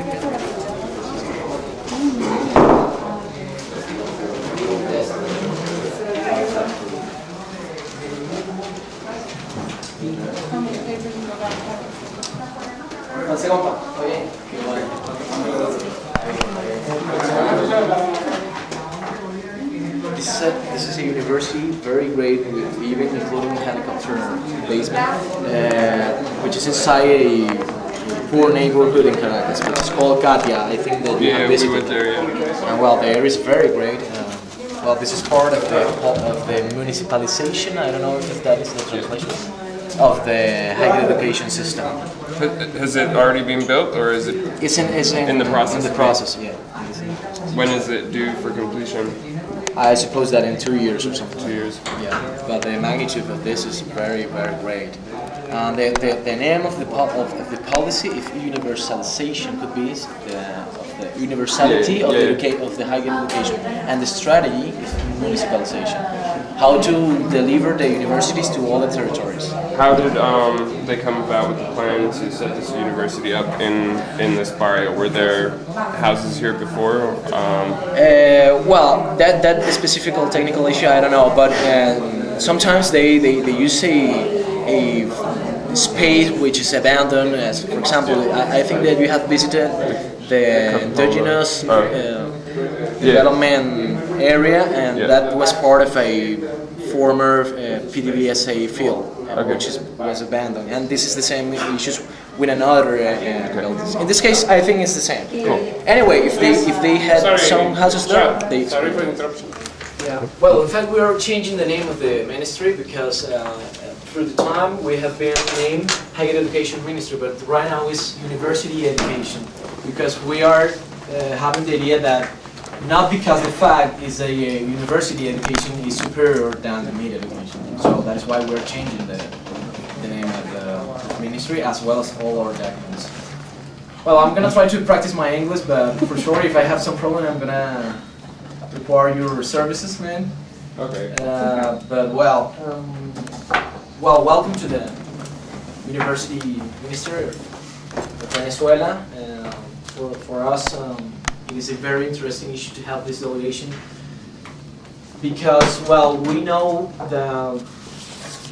This is a university, very great, with even including a helicopter basement, which is inside a poor neighborhood in Caracas, which is called Katia. I think that you have visited. We went there, yeah. And well, the area is very great. Well, this is part of the municipalization. I don't know if that is the translation of the higher education system. Has it already been built, or is it? It's in the process. In the process, yeah. When is it due for completion? I suppose that in 2 years or something. 2 years. Yeah, but the magnitude of this is very, very great. The name of the policy, if universalization could be, the universality of the higher education, and the strategy is municipalization. How to deliver the universities to all the territories. How did they come about with the plan to set this university up in this barrio? Were there houses here before? Well, that specific technical issue I don't know, but sometimes they use a space which is abandoned. As for example, I think that you have visited the indigenous development area, and that was part of a former PDVSA field, which was abandoned. And this is the same issues with another buildings. In this case, I think it's the same. Cool. Anyway, if they had some houses there, they. Sorry for the interruption. Yeah. Well, in fact, we are changing the name of the ministry because through the time we have been named Higher Education Ministry, but right now it's University Education, because we are having the idea that not because the fact is a university education is superior than the media education. So that is why we're changing the name of the ministry as well as all our documents. Well, I'm gonna try to practice my English, but for sure if I have some problem I'm gonna require your services, man. Okay. But well, welcome to the University Ministry of Venezuela. For us, it is a very interesting issue to have this delegation because, well, we know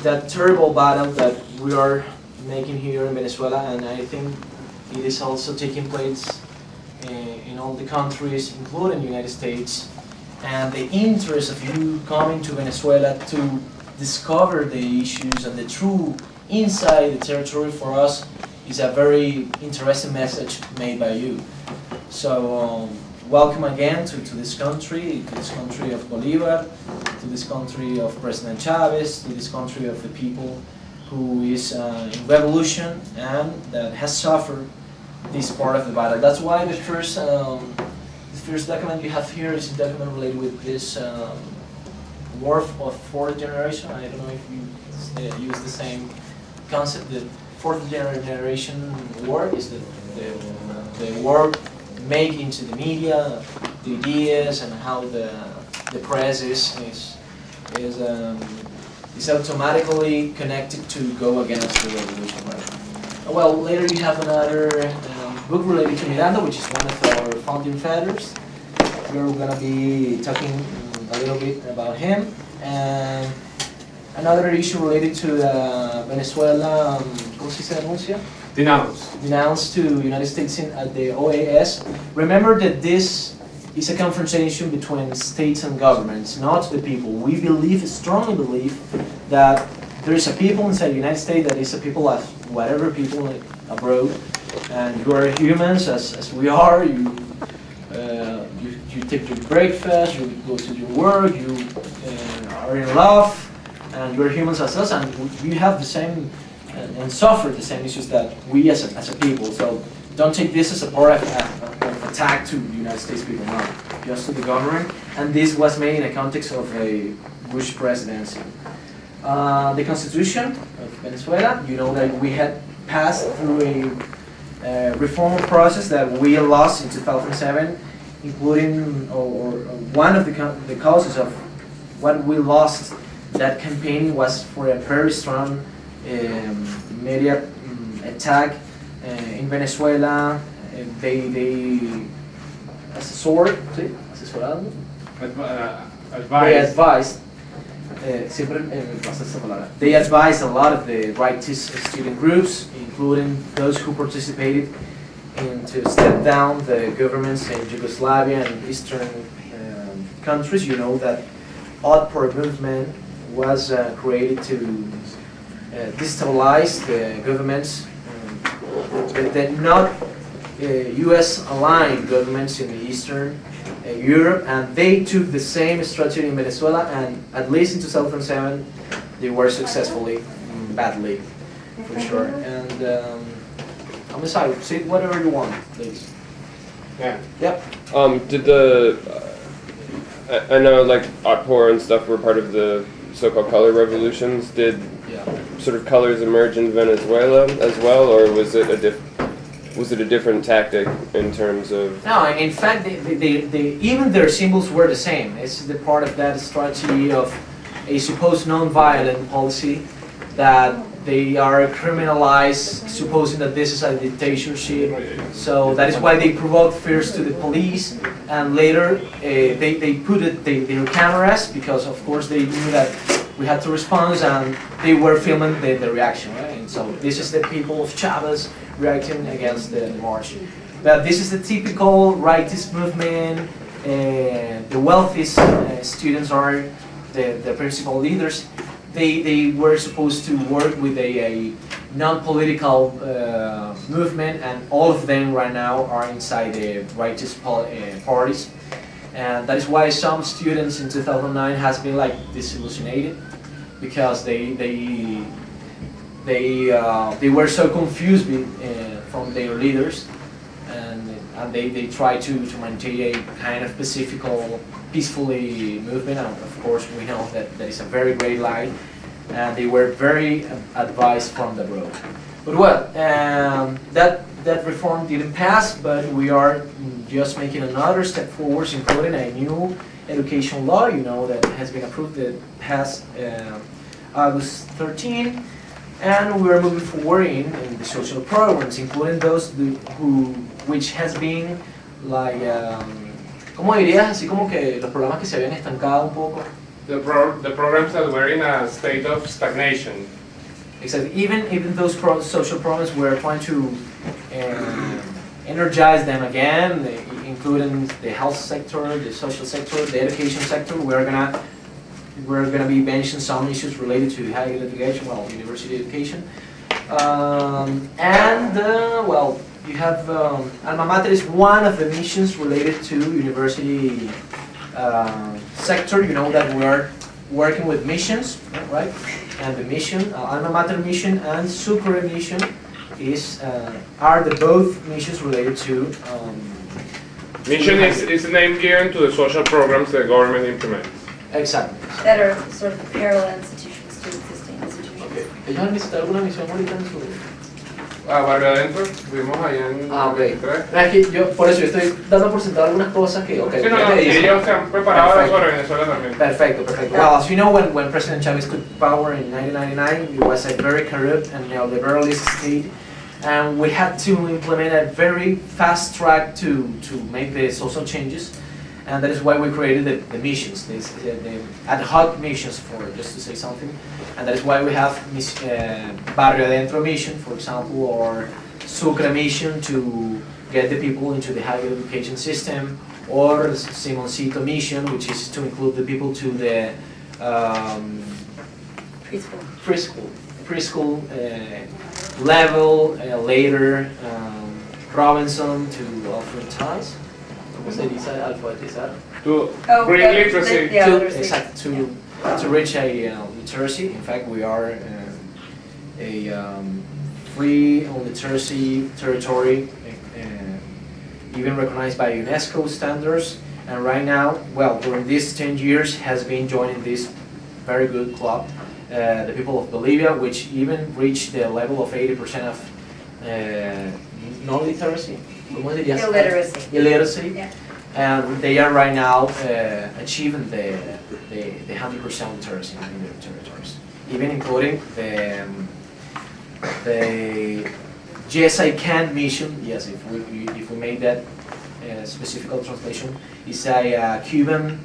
that terrible battle that we are making here in Venezuela, and I think it is also taking place in all the countries, including the United States. And the interest of you coming to Venezuela to discover the issues and the true inside the territory for us is a very interesting message made by you. So welcome again to this country of Bolivar, to this country of President Chavez, to this country of the people who is in revolution and that has suffered this part of the battle. That's why the first document you have here is a document related with this war of fourth generation. I don't know if you use the same concept. The fourth generation war is the war made into the media, the ideas, and how the press is automatically connected to go against the revolution. Right? Well, later you have another book related to Miranda, which is one of our founding fathers. We're going to be talking a little bit about him, and another issue related to Venezuela, ¿cómo se denuncia? Denounced to United States at the OAS. Remember that this is a confrontation between states and governments, not the people. We strongly believe that there is a people inside the United States that is a people of whatever people abroad, and you are humans as we are. You take your breakfast, you go to your work, you are in love, and you are humans as us, and you have the same and suffer the same issues that we as a people. So don't take this as a part of attack to the United States people, no, just to the government. And this was made in a context of a Bush presidency. The Constitution of Venezuela, you know that we had passed through a reform process that we lost in 2007, including or one of the causes of what we lost that campaign was for a very strong media attack in Venezuela they assessor, ¿sí? Asesorando. They Advice. advised, siempre me pasa esa palabra. They advised a lot of the rightist student groups, including those who participated in to step down the governments in Yugoslavia and Eastern countries. You know that Outpour movement was created to destabilize the governments, the not U.S. aligned governments in the Eastern Europe, and they took the same strategy in Venezuela, and at least in 2007 they were successfully, badly, for sure. And I'm sorry, say whatever you want, please. Yeah. Yep. Did I know like Outpour and stuff were part of the so-called color revolutions. Did Yeah. sort of colors emerge in Venezuela as well, or was it a different tactic in terms of? No, in fact, even their symbols were the same. It's the part of that strategy of a supposed non-violent policy that they are criminalized, supposing that this is a dictatorship. So that is why they provoked fears to the police, and later they put their cameras, because of course they knew that we had to respond, and they were filming the reaction, right? And so this is the people of Chavez reacting against the march. But this is the typical rightist movement. The wealthiest students are the principal leaders. They were supposed to work with a non-political movement, and all of them right now are inside the rightist parties. And that is why some students in 2009 has been like disillusioned, because they were so confused from their leaders, and they try to maintain a kind of peacefully movement. And of course, we know that that is a very great lie, and they were very advised from the road. But well, that reform didn't pass, but we are just making another step forward, including a new education law, you know, that has been approved the past August 13, and we are moving forward in the social programs, including those which has been like, ¿cómo dirías? Así como que los programas que se habían estancado un poco. The programs that were in a state of stagnation. Exactly. Even those social programs, we're trying to energize them again, including the health sector, the social sector, the education sector. We're gonna be mentioning some issues related to higher education, well, university education, well, you have Alma Mater is one of the missions related to university sector. You know that we are working with missions, right? And the mission, Alma Mater mission and Sucre mission, are the both missions related to. Mission is the name given to the social programs the government implements. Exactly. That are sort of parallel institutions to existing institutions. Okay. ¿Ellos han visitado alguna misión ahorita en su? Barrio Adentro, vimos allá en Ok. 23. Es que yo, por eso yo estoy dando por sentado algunas cosas que, okay, Sí, no, ustedes me dicen. ellos se han preparado Perfecto. sobre Venezuela también. Perfecto, perfecto. Well, as you know, when President Chavez took power in 1999, it was a very corrupt and neoliberalist state, and we had to implement a very fast track to make the social changes, and that is why we created the missions, the ad hoc missions, for just to say something, and that is why we have Barrio Adentro mission, for example, or Sucre mission to get the people into the higher education system, or Simoncito mission, which is to include the people to the preschool level, later Robinson to alphabetize. ¿Cómo se dice alfabetizar? To Oh, bring yeah, literacy. yeah. To, literacy. exactly, to reach a literacy. In fact, we are a free literacy territory, even recognized by UNESCO standards. And right now, well, during these 10 years, has been joining this very good club, the people of Bolivia, which even reached the level of 80% of non-literacy. ¿Cómo dirías? Illiteracy. Illiteracy. Yeah. And they are right now achieving the 100% literacy in their territories, even including the yes I can mission, yes, if we make that specific translation, is a Cuban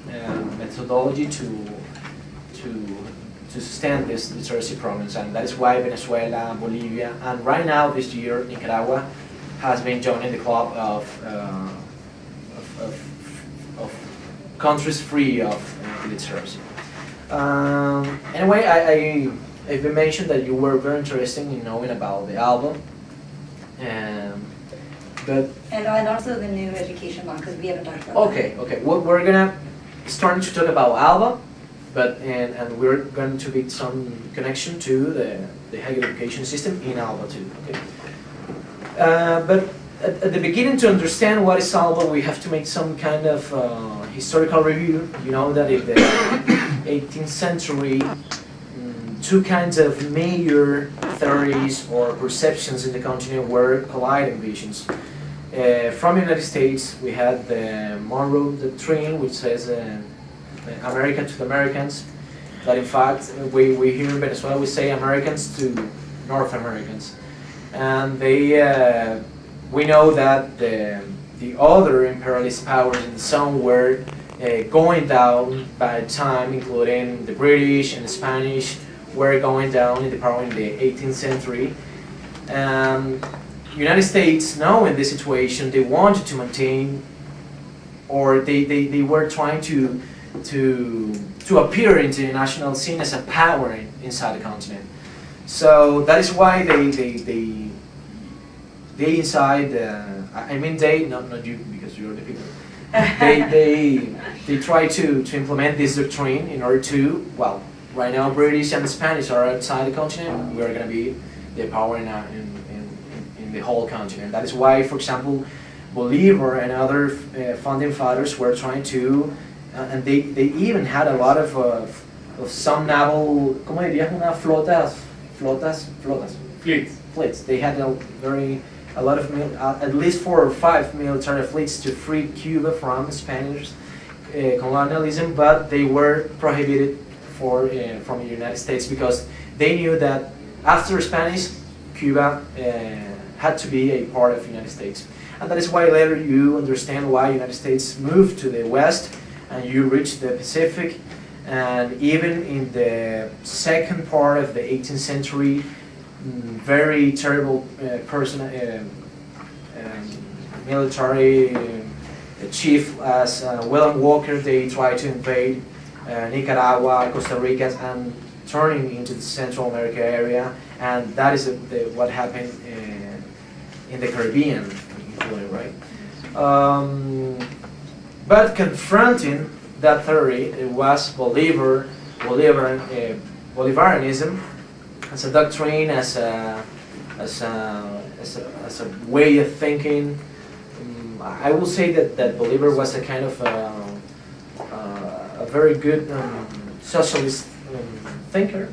methodology to sustain this literacy programs, and that is why Venezuela, Bolivia, and right now this year Nicaragua has been joining the club of countries free of literacy. Anyway, I've been mentioned that you were very interested in knowing about the album, but And also the new education law, because we haven't talked about that. okay. We're gonna start to talk about ALBA, but and we're going to make some connection to the higher education system in ALBA too. Okay. But at the beginning, to understand what is ALBA, we have to make some kind of historical review. You know that in the 18th century, two kinds of major theories or perceptions in the continent were colliding visions. From the United States, we had the Monroe Doctrine, which says America to the Americans. But in fact, we here in Venezuela, we say Americans to North Americans. And we know that the other imperialist powers in the zone were going down by time, including the British and the Spanish, were going down in the power in the 18th century. United States, knowing the situation, they wanted to maintain, or they were trying to appear in the international scene as a power inside the continent. So that is why they inside, I mean they, not you, because you're the people. They try to implement this doctrine in order to, well, right now British and Spanish are outside the continent. We are going to be the power in the whole continent. That is why, for example, Bolivar and other founding fathers were trying to, and they even had a lot of some naval, ¿cómo dirías una flotas? Fleets. They had a lot of at least 4 or 5 military fleets to free Cuba from Spanish colonialism, but they were prohibited from the United States because they knew that after Spanish, Cuba had to be a part of the United States. And that is why later you understand why the United States moved to the west and you reach the Pacific. And even in the second part of the 18th century, very terrible military chief as William Walker, they tried to invade Nicaragua, Costa Rica, and turning into the Central America area, and that is what happened in the Caribbean, right? But confronting that theory, it was Bolivarianism as a doctrine, as a way of thinking. I will say that Bolivar was a kind of a very good socialist thinker,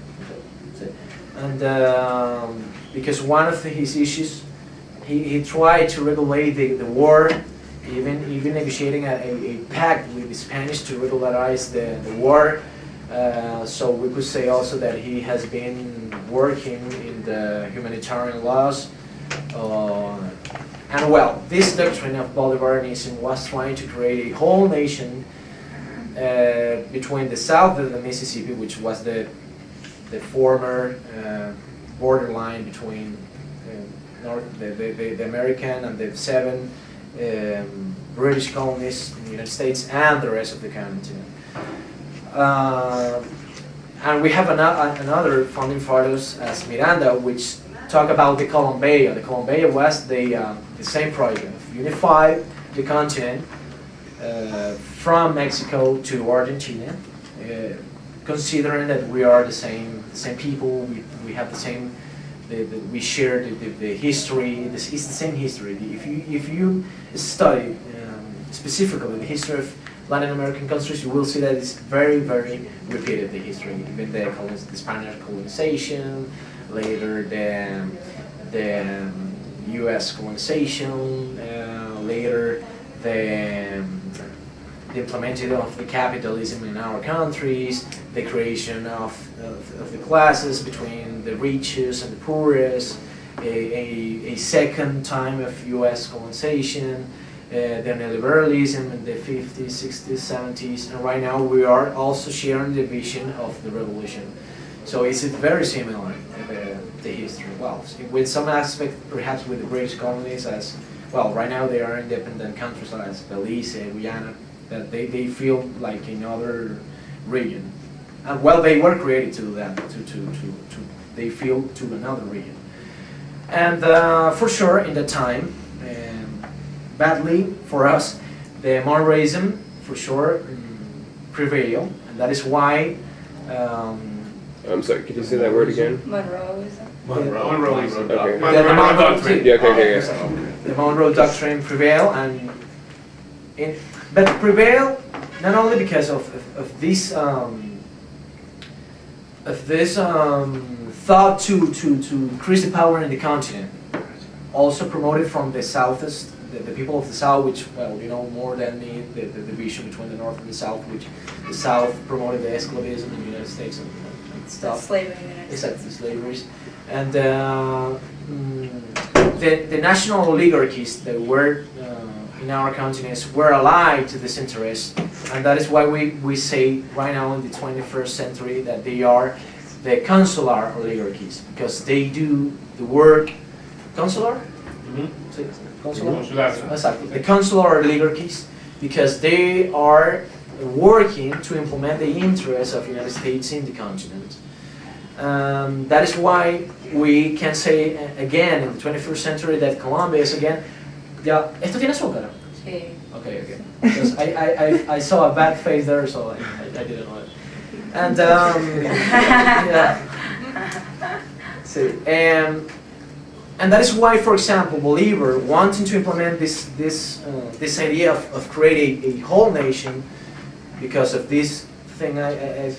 and because one of his issues, he tried to regulate the war, even negotiating a pact with the Spanish to regularize the war. So we could say also that he has been working in the humanitarian laws. And well, this doctrine of Bolivarianism was trying to create a whole nation between the south of the Mississippi, which was the former borderline between the American and the 7 British colonies in the United States and the rest of the continent. And we have another founding fathers as Miranda, which talk about the Columbia. The Columbia was the same project of unify the continent from Mexico to Argentina, considering that we are the same people. We have the same. We share the history. It's the same history. If you study specifically the history of Latin American countries, you will see that it's very, very repeated, the history. Even the Spanish colonization, later the U.S. colonization, later the implementation of the capitalism in our countries, the creation of the classes between the richest and the poorest, a second time of U.S. colonization, the neoliberalism in the 50s, 60s, 70s, and right now we are also sharing the vision of the revolution. So it's very similar, the history. Well, with some aspect, perhaps with the British colonies, as well, right now they are independent countries as Belize, Guyana, that they feel like another region. And well, they were created to do that, they feel to another region. And for sure, in the time, badly for us, the Monroeism, for sure, prevailed, and that is why. I'm sorry, could you say that word again? Monroeism. Monroeism. Okay. Monroe Doctrine. Yeah, okay. The Monroe Doctrine prevailed, and but prevailed not only because of this thought to increase the power in the continent, also promoted from the Southest, the people of the South, which, well, you know more than me, the division between the North and the South, which the South promoted the esclavism in the United States and stuff. Slavery in the United States. Exactly, slaveries. And the national oligarchies that were in our continents were allied to this interest, and that is why we say right now in the 21st century that they are the consular oligarchies, because they do the work. Consular? Consular? Exactly. The consular oligarchies, because they are working to implement the interests of the United States in the continent. That is why we can say again in the 21st century that Colombia is again. Ya, ¿esto tiene azúcar? Sí. Okay. Because I saw a bad face there, so I didn't know it. And yeah. See, and that is why, for example, Bolívar, wanting to implement this idea of creating a whole nation, because of this thing I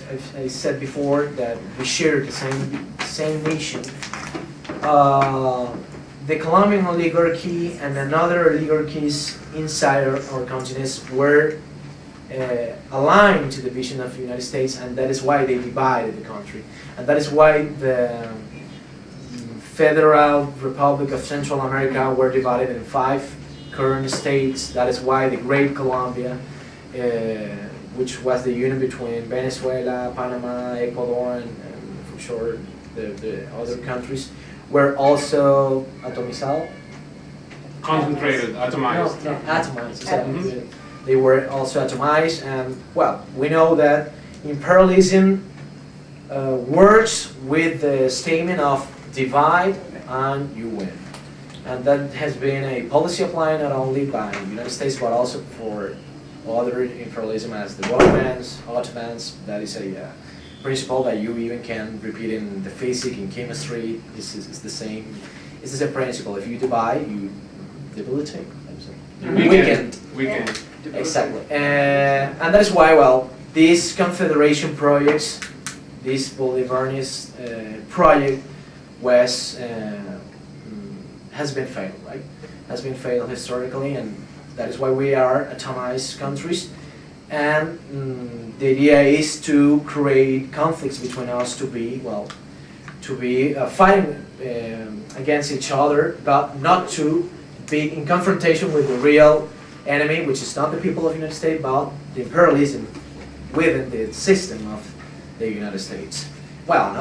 said before, that we share the same nation. The Colombian oligarchy and another oligarchies inside our continents were aligned to the vision of the United States, and that is why they divided the country. And that is why the Federal Republic of Central America were divided in 5 current states. That is why the Great Colombia, which was the union between Venezuela, Panama, Ecuador, and for sure the other countries, were also atomizado. Concentrated, atomized. No, atomized. Exactly. They were also atomized, and well, we know that imperialism works with the statement of divide and you win. And that has been a policy applied not only by the United States but also for other imperialism as the Ottomans. That is a principle that you even can repeat in the physics, in chemistry. This is the same. This is a principle. If you divide, you debilitate. Weaken. Exactly. And that is why, well, these confederation projects, this Bolivarianist project has been failed, right? Has been failed historically, and that is why we are atomized countries. And the idea is to create conflicts between us to be fighting against each other, but not to be in confrontation with the real enemy, which is not the people of the United States, but the imperialism within the system of the United States. Well,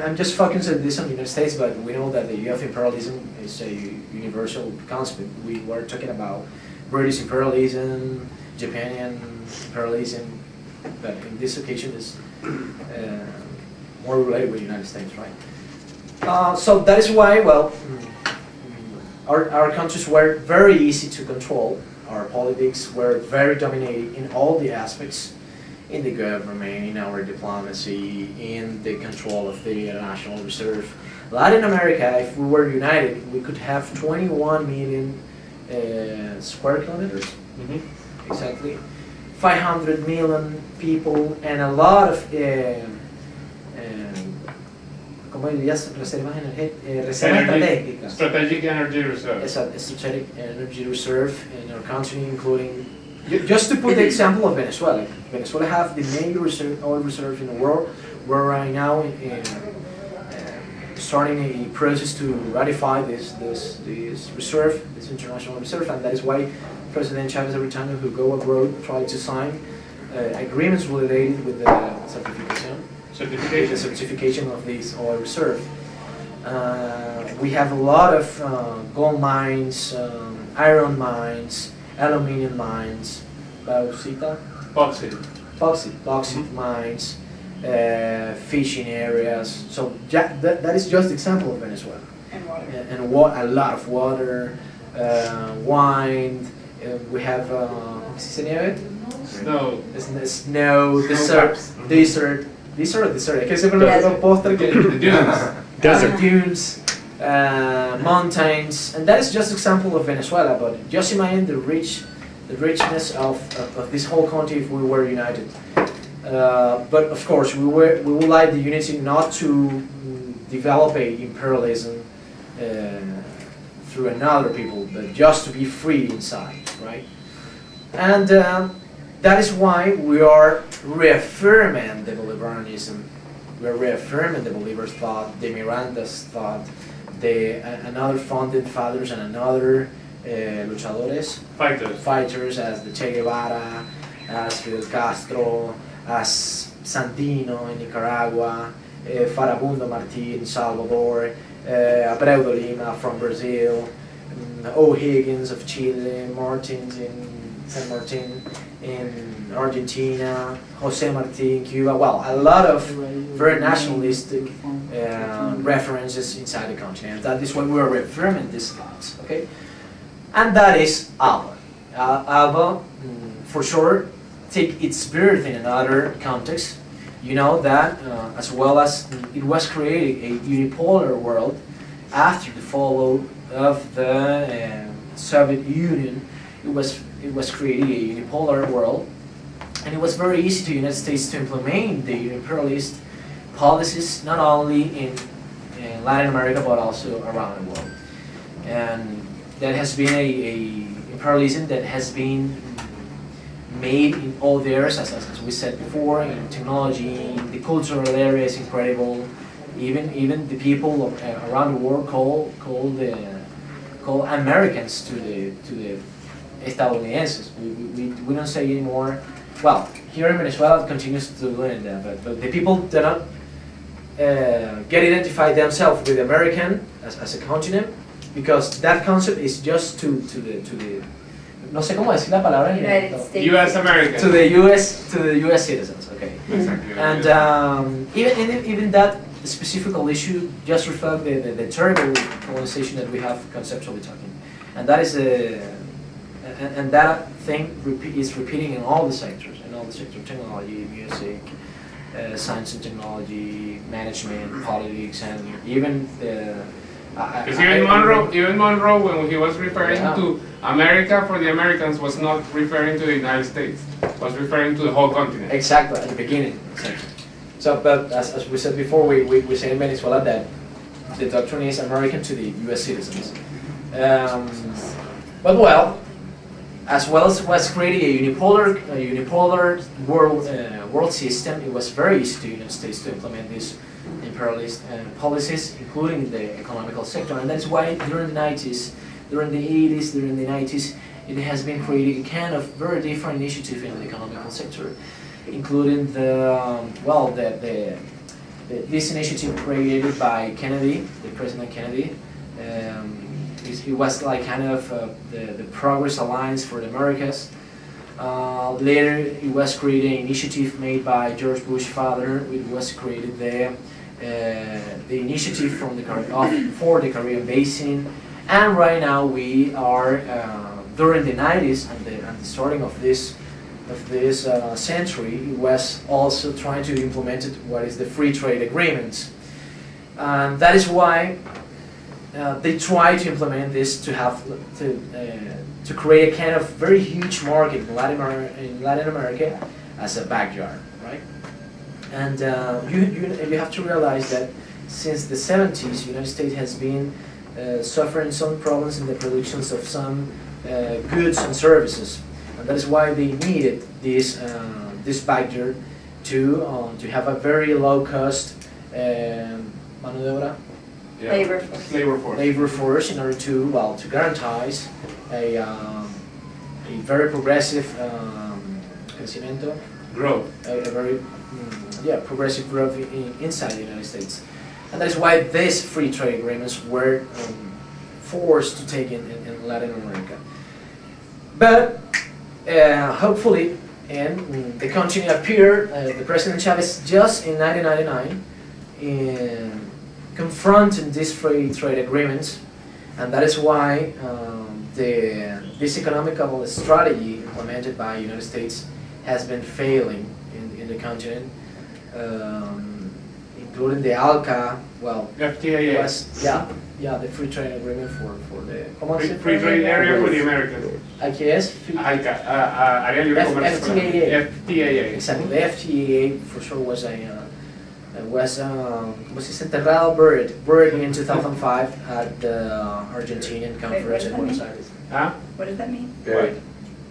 I'm just focusing this on the United States, but we know that the idea of imperialism is a universal concept. We were talking about British imperialism, Japan imperialism, but in this occasion is more related with the United States, right? So that is why, well, our countries were very easy to control. Our politics were very dominating in all the aspects, in the government, in our diplomacy, in the control of the National Reserve. Latin America, if we were united, we could have 21 million square kilometers. Mm-hmm. Exactly. 500 million people and a lot of reservas estratégicas. Strategic energy reserve. Strategic energy reserve in our country, including, just to put the example of Venezuela. Venezuela have the major oil reserve in the world. We're right now starting a process to ratify this reserve, this international reserve, and that is why President Chavez every time who go abroad try to sign agreements related with the certification of this oil reserve. We have a lot of gold mines, iron mines, aluminium mines, bauxite mines, fishing areas. So that is just example of Venezuela. And water. And a lot of water, wine. We have Snow. Snow, desert. Es que siempre me recuerdo postre que dunes, mountains, and that is just example of Venezuela. But just imagine the richness of this whole country if we were united. But of course, we would like the unity not to develop a imperialism through another people, but just to be free inside, right? And that is why we are reaffirming the Bolivarianism. We are reaffirming the Bolivar's thought, the Miranda's thought, another founding fathers and another luchadores, fighters as the Che Guevara, as Fidel Castro, as Sandino in Nicaragua, Farabundo Martí in Salvador, Abreu de Lima from Brazil, O'Higgins of Chile, Martins in San Martin in Argentina, Jose Marti in Cuba. Well, a lot of very nationalistic references inside the continent. That is why we are reaffirming these thoughts. Okay, and that is ALBA. ALBA, for sure, take its birth in another context. You know that as well as it was creating a unipolar world after the fall of the Soviet Union. It was creating a unipolar world, and it was very easy to the United States to implement the imperialist policies not only in Latin America but also around the world. And that has been a imperialism that has been made in all the areas, as we said before, in technology, in the cultural area is incredible. Even the people around the world call Americans to the estadounidenses. We don't say anymore. Well, here in Venezuela it continues to learn that, but the people do not get identified themselves with American as a continent, because that concept is just to the no sé cómo decir la palabra en United States. U.S. American. to the U.S. citizens. Okay. Exactly. And even that specific issue just reflects the terrible colonization that we have conceptually talking, and that is and that thing is repeating in all the sectors, technology, music, science and technology, management, politics, and even Because even Monroe, when he was referring to America for the Americans, was not referring to the United States, was referring to the whole continent. Exactly, at the beginning. Exactly. So, but as we said before, we say in Venezuela that the doctrine is American to the U.S. citizens. But well as was creating a unipolar world system, it was very easy to the United States to implement these imperialist policies, including the economical sector, and that's why during the 90s, during the 80s, during the 90s, it has been creating a kind of very different initiative in the economical sector, including this initiative created by Kennedy, the President Kennedy. It was like kind of the Progress Alliance for the Americas. Later, it was created an initiative made by George Bush father. It was created the initiative from for the Caribbean Basin, and right now we are during the 90s and the starting of this century. It was also trying to implement what is the free trade agreements, and that is why they try to implement this to create a kind of very huge market in Latin America as a backyard, right? And you have to realize that since the 70s, the United States has been suffering some problems in the productions of some goods and services, and that is why they needed this backyard to have a very low cost mano de obra. Labor force. Labor force. labor force in order to, well, to guarantee a very progressive crecimiento, Growth. a very progressive growth inside the United States. And that's why these free trade agreements were forced to take in Latin America. But hopefully, and the continent appeared, the President Chavez just in 1999 confronting these free trade agreements, and that is why this economical strategy implemented by the United States has been failing in the continent, including the ALCA, well, FTAA. the free trade agreement for the Free trade area for the Americans. IKS, Área Libre de Comercio. FTAA. FTAA. Exactly, the FTAA for sure was enterrado, buried in 2005 at the Argentinian conference in Buenos Aires. Huh? What does that mean? Buried.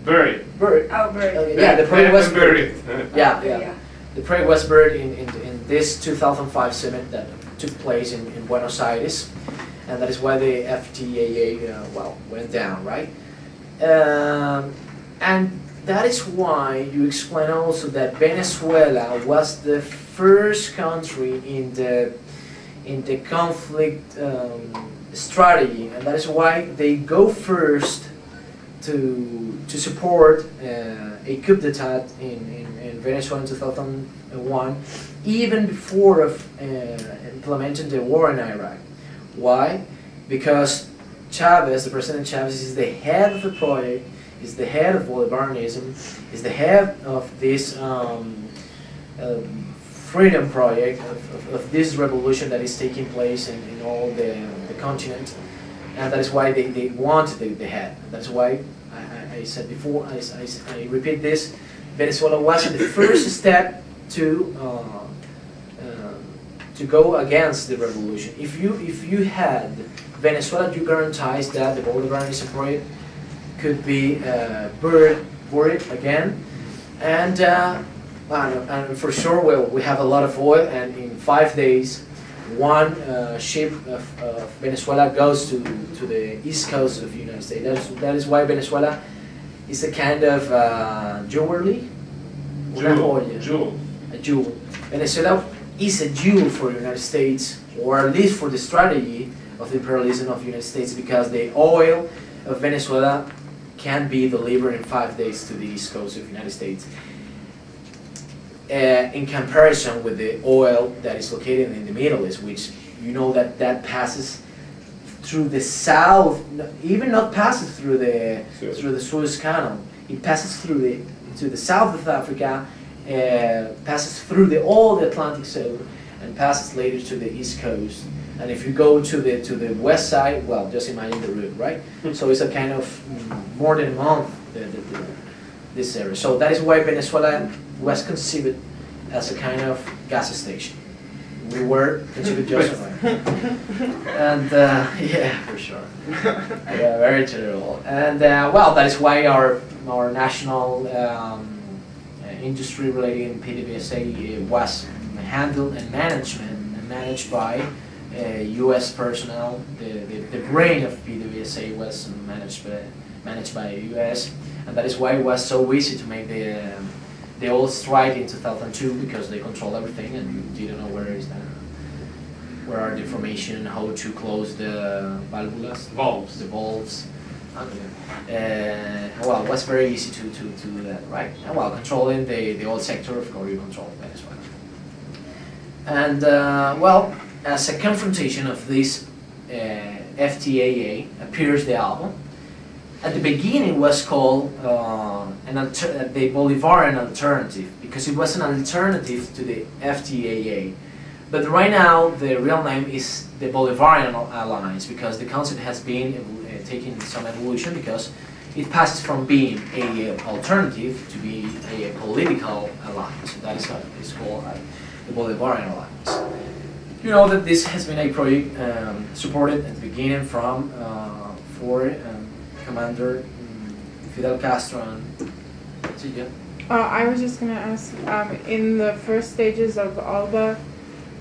Buried. Buried. Oh, bird. Yeah, the project was buried. buried. Yeah. The project was buried in this 2005 summit that took place in Buenos Aires, and that is why the FTAA went down, right? And that is why you explain also that Venezuela was the first country in the conflict strategy, and that is why they go first to support a coup d'état in Venezuela in 2001, even before implementing the war in Iraq. Why? Because Chavez, the President Chavez, is the head of the project, is the head of Bolivarianism, is the head of this freedom project, of this revolution that is taking place in all the continent. And that is why they wanted the head. And that's why I said before, I repeat this, Venezuela was the first step to go against the revolution. If you had Venezuela, you guarantees that the Bolivarianism project could be buried again, and for sure, well, we have a lot of oil, and in 5 days, one ship of Venezuela goes to the east coast of the United States. That is why Venezuela is a kind of jewelry. Jewel. A jewel. Venezuela is a jewel for the United States, or at least for the strategy of the imperialism of the United States, because the oil of Venezuela can be delivered in 5 days to the east coast of the United States. In comparison with the oil that is located in the Middle East, which you know that passes through the south, even not passes through the Suez Canal. It passes to the south of Africa, passes through all the Atlantic Ocean, and passes later to the east coast. And if you go to the west side, well, just imagine the route, right? So it's a kind of more than a month this area. So that is why Venezuela was conceived as a kind of gas station. We were considered just and yeah, for sure. Yeah, very terrible. And well, that is why our national industry-related PDVSA was handled and managed by U.S. personnel. The brain of PDVSA was managed by U.S. and that is why it was so easy to make the oil strike in 2002, because they control everything and you didn't know where are the information, how to close the valvulas, the valves. Well, it was very easy to do that, right? And while controlling the oil sector, of course, you control Venezuela. And well, as a confrontation of this FTAA appears the album. At the beginning, it was called the Bolivarian Alternative, because it was an alternative to the FTAA. But right now, the real name is the Bolivarian Alliance, because the concept has been taking some evolution, because it passes from being an alternative to be a political alliance. So that is what it's called, the Bolivarian Alliance. You know that this has been a project supported at the beginning from Commander Fidel Castro and I was just going to ask, in the first stages of ALBA,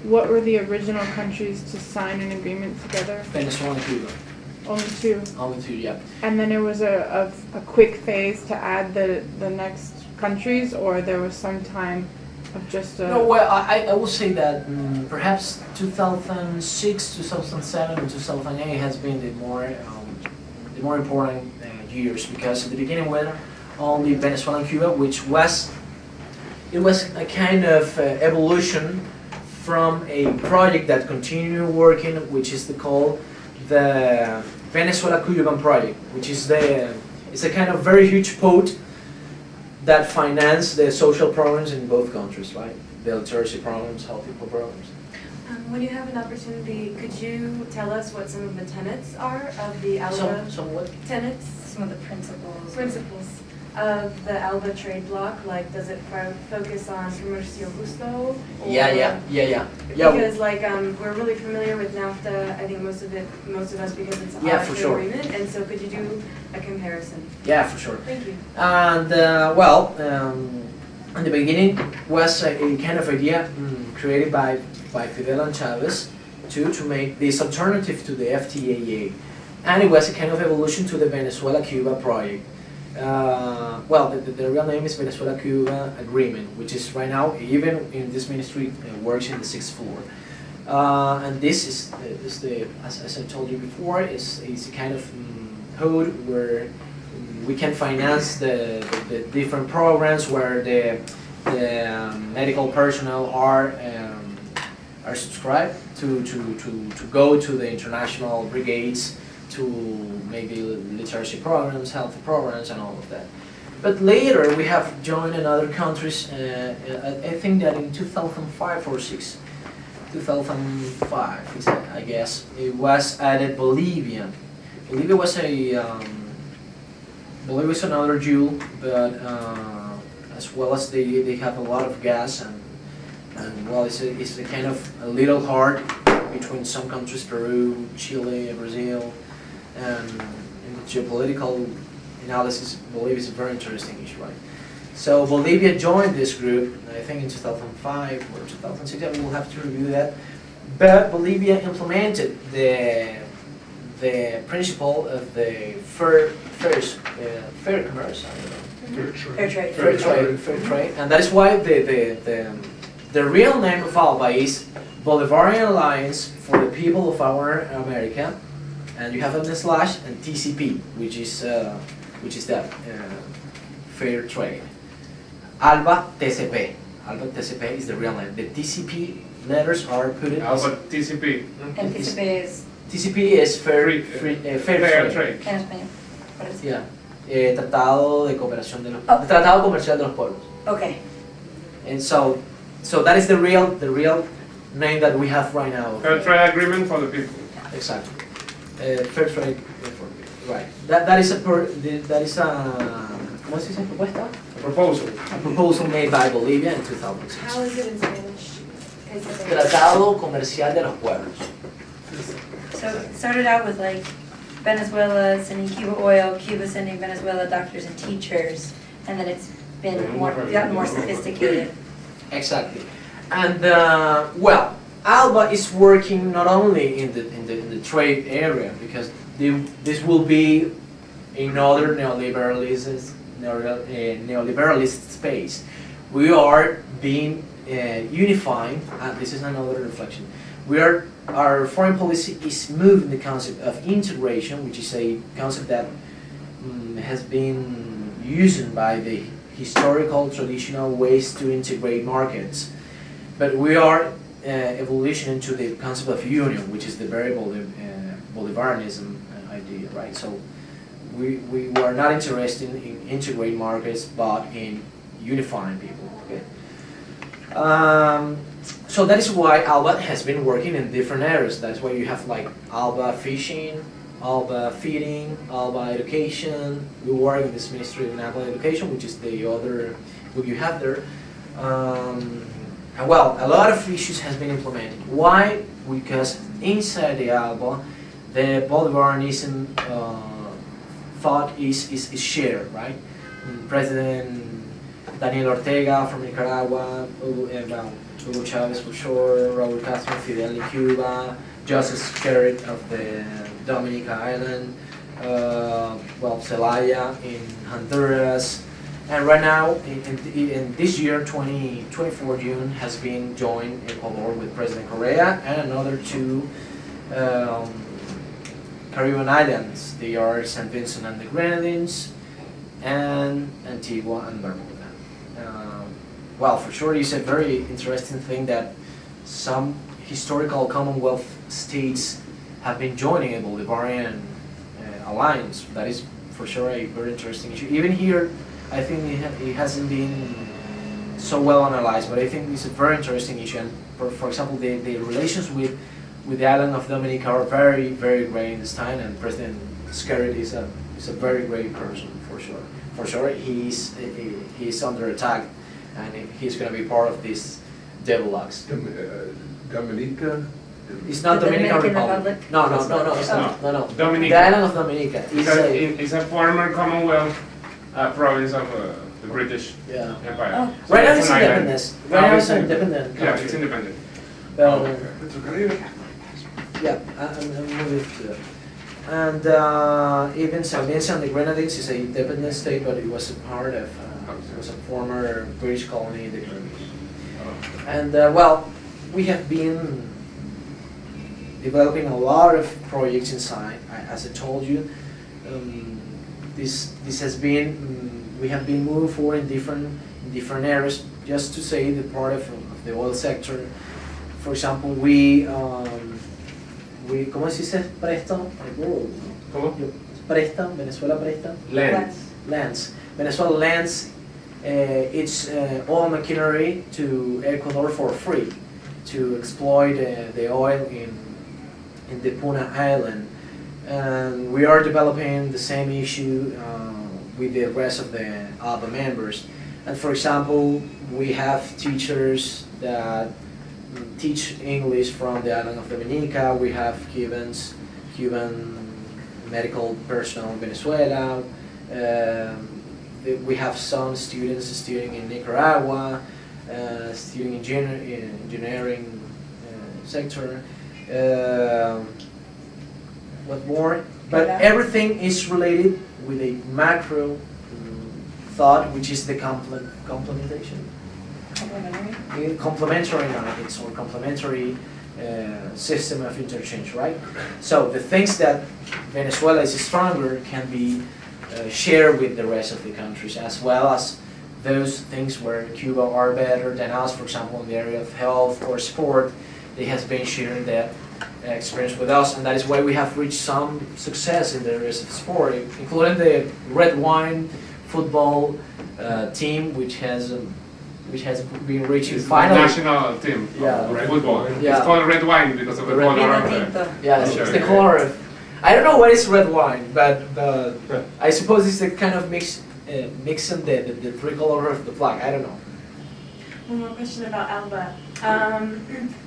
what were the original countries to sign an agreement together? Venezuela and Cuba. Only two. Only two, yeah. And then it was a quick phase to add the next countries, or there was some time of just a... No, well, I would say that perhaps 2006, 2007, and 2008 has been the more important years, because at the beginning were only Venezuela and Cuba, which was a kind of evolution from a project that continued working, which is called the Venezuela-Cuban project, which is it's a kind of very huge pot that finance the social programs in both countries, right? The literacy programs, health programs. When you have an opportunity, could you tell us what some of the tenets are of the ALBA? Some what? Tenets? Some of the principles. Principles of the ALBA trade bloc. Like, does it focus on comercio justo? Yeah. Because we're really familiar with NAFTA. I think most of us, because it's our for trade sure. agreement. And so, could you do a comparison? Yeah, for sure. Thank you. And in the beginning was a kind of idea created by Fidel and Chavez to make this alternative to the FTAA, and it was a kind of evolution to the Venezuela-Cuba project. The real name is Venezuela-Cuba Agreement, which is right now, even in this ministry, works in the 6th floor. And this is the, as I told you before, is a kind of code where we can finance the different programs where the medical personnel are subscribed to go to the international brigades to maybe literacy programs, health programs, and all of that. But later we have joined in other countries. I think that in 2005 or 6, 2005, I guess, it was added Bolivia. Bolivia was Bolivia is another jewel, but as well as they have a lot of gas and well, it's a kind of a little hard between some countries, Peru, Chile, Brazil, and in the geopolitical analysis, Bolivia is a very interesting issue, right? So Bolivia joined this group, I think in 2005 or 2006, I will have to review that, but Bolivia implemented the principle of the fair commerce, I don't know. Fair trade, and that is why the real name of ALBA is Bolivarian Alliance for the People of Our America, and you have a slash and TCP, which is that fair trade. ALBA TCP. ALBA TCP is the real name. The TCP letters are put in. ALBA TCP. And TCP is TCP is fair trade. en español. What is it? Yeah. Tratado de Cooperación de los Tratado Comercial de los Pueblos. Okay. And so that is the real name that we have right now. Fair trade agreement for the people. Exactly. Fair trade for people. Right. That is a ¿cómo se dice? Propuesta? Proposal. A proposal made by Bolivia in 2006. How is it in Spanish? Tratado Comercial de los Pueblos. So it started out with like Venezuela sending Cuba oil, Cuba sending Venezuela doctors and teachers, and then it's been gotten more sophisticated. Exactly. And well, ALBA is working not only in the trade area, because this will be another neoliberalist space. We are being unifying. This is another reflection. Our foreign policy is moving the concept of integration, which is a concept that has been used by the historical, traditional ways to integrate markets. But we are evolution into the concept of union, which is the very Bolivarianism idea, right? So we are not interested in integrating markets, but in unifying people. Okay. So that is why ALBA has been working in different areas. That's why you have like ALBA fishing, ALBA feeding, ALBA education. We work in this Ministry of ALBA Education, which is the other book you have there. And well, a lot of issues has been implemented. Why? Because inside the ALBA, the Bolivarianism thought is shared, right? President Daniel Ortega from Nicaragua, Hugo Chavez for sure, Raúl Castro, Fidel in Cuba, Joseph Skerritt of the Dominica Island, well, Zelaya in Honduras, and right now, in this year, 24 June, has been joined Ecuador with President Correa and another two Caribbean islands. They are St. Vincent and the Grenadines and Antigua and Barbuda. Well, for sure, it's a very interesting thing that some historical Commonwealth states have been joining the Bolivarian alliance. That is for sure a very interesting issue. Even here, I think it hasn't been so well analyzed, but I think it's a very interesting issue. And for example, the relations with the island of Dominica are very, very great in this time, and President Skerritt is a very great person for sure. For sure, he's under attack, and he's going to be part of this deadlocks. Dominica? It's not The Dominican Dominican Republic. Republic? No, it's not. No. Dominica. The island of Dominica. It's a former Commonwealth province of the British Yeah. Empire. Oh. So Right now that's it's an island. independent. Right now it's an independent Yeah, country. it's independent. Yeah, I'm moving to that. And even St. Vincent and the Grenadines is an independent state, but it was a part of, it was a former British colony in the Caribbean. And well, we have been developing a lot of projects inside. As I told you, this has been, we have been moving forward in different areas. Just to say the part of the oil sector. For example, we ¿cómo se dice presto? ¿Cómo? Presta, Venezuela presta. Lands. Venezuela lends its oil machinery to Ecuador for free to exploit the oil in the Puna Island. And we are developing the same issue with the rest of the ALBA members. And for example, we have teachers that teach English from the island of Dominica. We have Cuban medical personnel in Venezuela. We have some students studying in Nicaragua, studying engineering sector. What more? But everything is related with a macro thought, which is the complementation. Complementary markets or complementary system of interchange, right? So the things that Venezuela is stronger can be shared with the rest of the countries, as well as those things where Cuba are better than us, for example, in the area of health or sport. They have been sharing that experience with us, and that is why we have reached some success in the areas of sport, including the red wine football team, which has been reaching finally. National team of football. Yeah. It's called red wine because of the color of the... Yeah, it's the color of. I don't know what is red wine, but I suppose it's the kind of mixing the three color of the flag. I don't know. One more question about ALBA.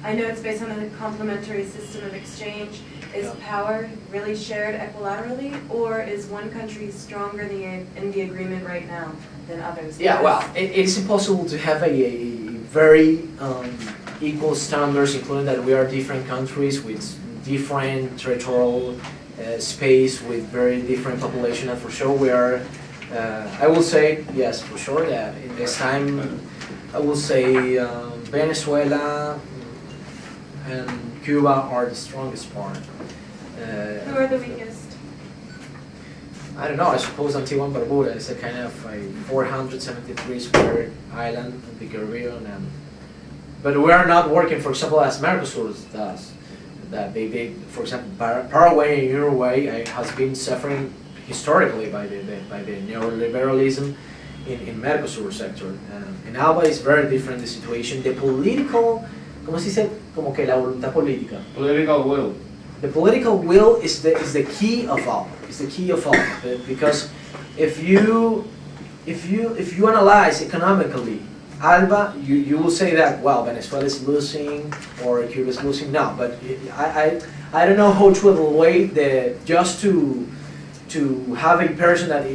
I know it's based on a complementary system of exchange. Is power really shared equilaterally, or is one country stronger in the agreement right now than others? Yeah, well, it is impossible to have a very equal standards, including that we are different countries with different territorial space, with very different population, and for sure we are, I will say, yes, for sure that in this time, I will say Venezuela and Cuba are the strongest part. Who are the weakest? I don't know, I suppose Antigua and Barbuda is a kind of a 473 square island in the Caribbean, but we are not working, for example, as Mercosur does. That they for example, Paraguay and Uruguay has been suffering historically by the neoliberalism in Mercosur sector. In ALBA is very different the situation. The political, ¿cómo se dice? Como que la voluntad política. Political will. The political will is the key of all. It's the key of all, because if you analyze economically, ALBA, you will say that, well, Venezuela is losing or Cuba is losing. No, but I don't know how to evaluate just to have a person that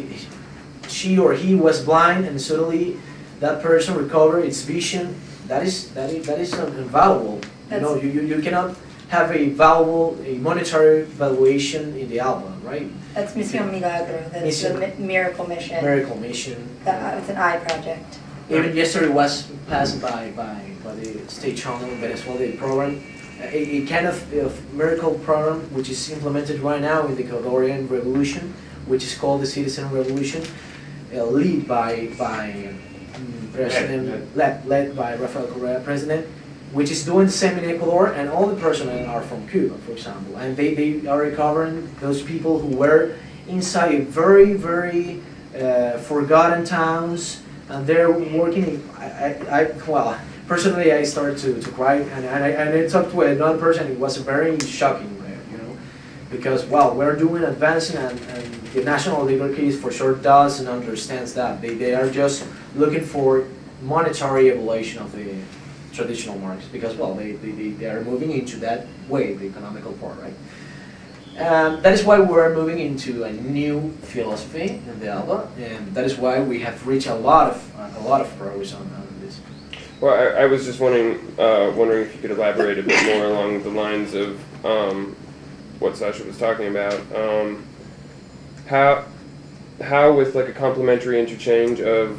she or he was blind and suddenly that person recovered its vision that is invaluable. You cannot have a monetary valuation in the Alba, right? That's Misión Milagro, that's the miracle mission. Miracle mission. It's an eye project. Even yesterday was passed by the state channel in Venezuela, the program, a kind of miracle program which is implemented right now in the Ecuadorian revolution, which is called the Citizen Revolution, led by President, led by Rafael Correa, President, which is doing the same in Ecuador, and all the personnel are from Cuba, for example, and they are recovering those people who were inside very, very forgotten towns, and they're working. Well, personally, I started to cry, and I talked to another person. It was very shocking, because well, we're doing advancing, and the national oligarchy for sure doesn't understands that. They are just looking for monetary evaluation of the traditional markets, because well, they are moving into that way, the economical part, right? That is why we're moving into a new philosophy in the ALBA, and that is why we have reached a lot of progress on this. Well, I was just wondering if you could elaborate a bit more along the lines of what Sasha was talking about. How with like a complementary interchange of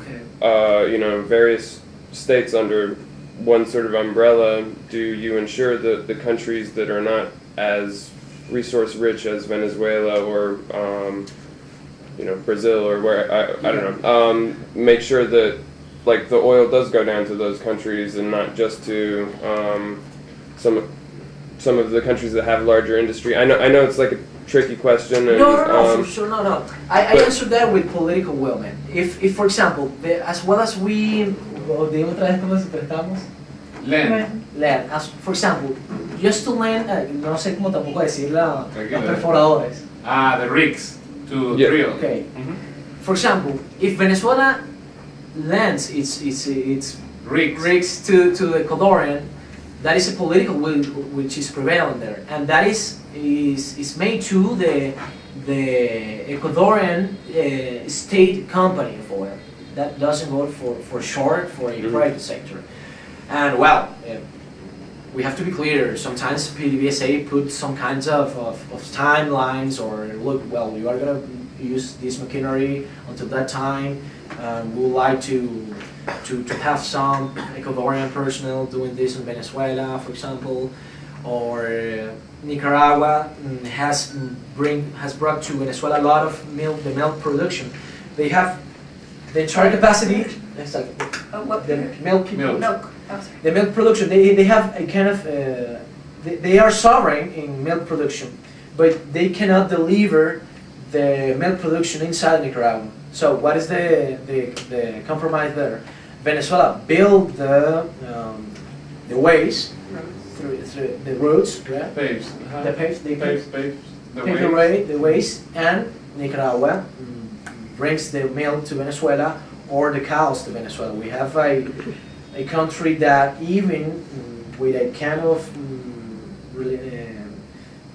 various states under one sort of umbrella, do you ensure that the countries that are not as resource rich as Venezuela or Brazil or where I don't know, make sure that like the oil does go down to those countries and not just to some of the countries that have larger industry? I know it's like a tricky question. And, no, for sure, no. I answered that with political will, man. If for example, as well as we, land, as for example, just to land, no sé cómo tampoco decir los perforadores. The rigs to drill. Okay. For example, if Venezuela lends its rigs to the Ecuadorian, that is a political will which is prevalent there, and that is made to the Ecuadorian state company of oil. That doesn't go for a private sector. And well, we have to be clear. Sometimes PDVSA puts some kinds of timelines, or look, well, you are gonna use this machinery until that time. We would like to have some Ecuadorian personnel doing this in Venezuela, for example, or Nicaragua has brought to Venezuela a lot of the milk production. They have the entire capacity. The milk. The milk production. They have a kind of they are sovereign in milk production, but they cannot deliver the milk production inside Nicaragua. So what is the compromise there? Venezuela build the ways through the roads, correct? Paves. The paves. They pave the ways, and Nicaragua brings the milk to Venezuela or the cows to Venezuela. We have a country that even with a kind of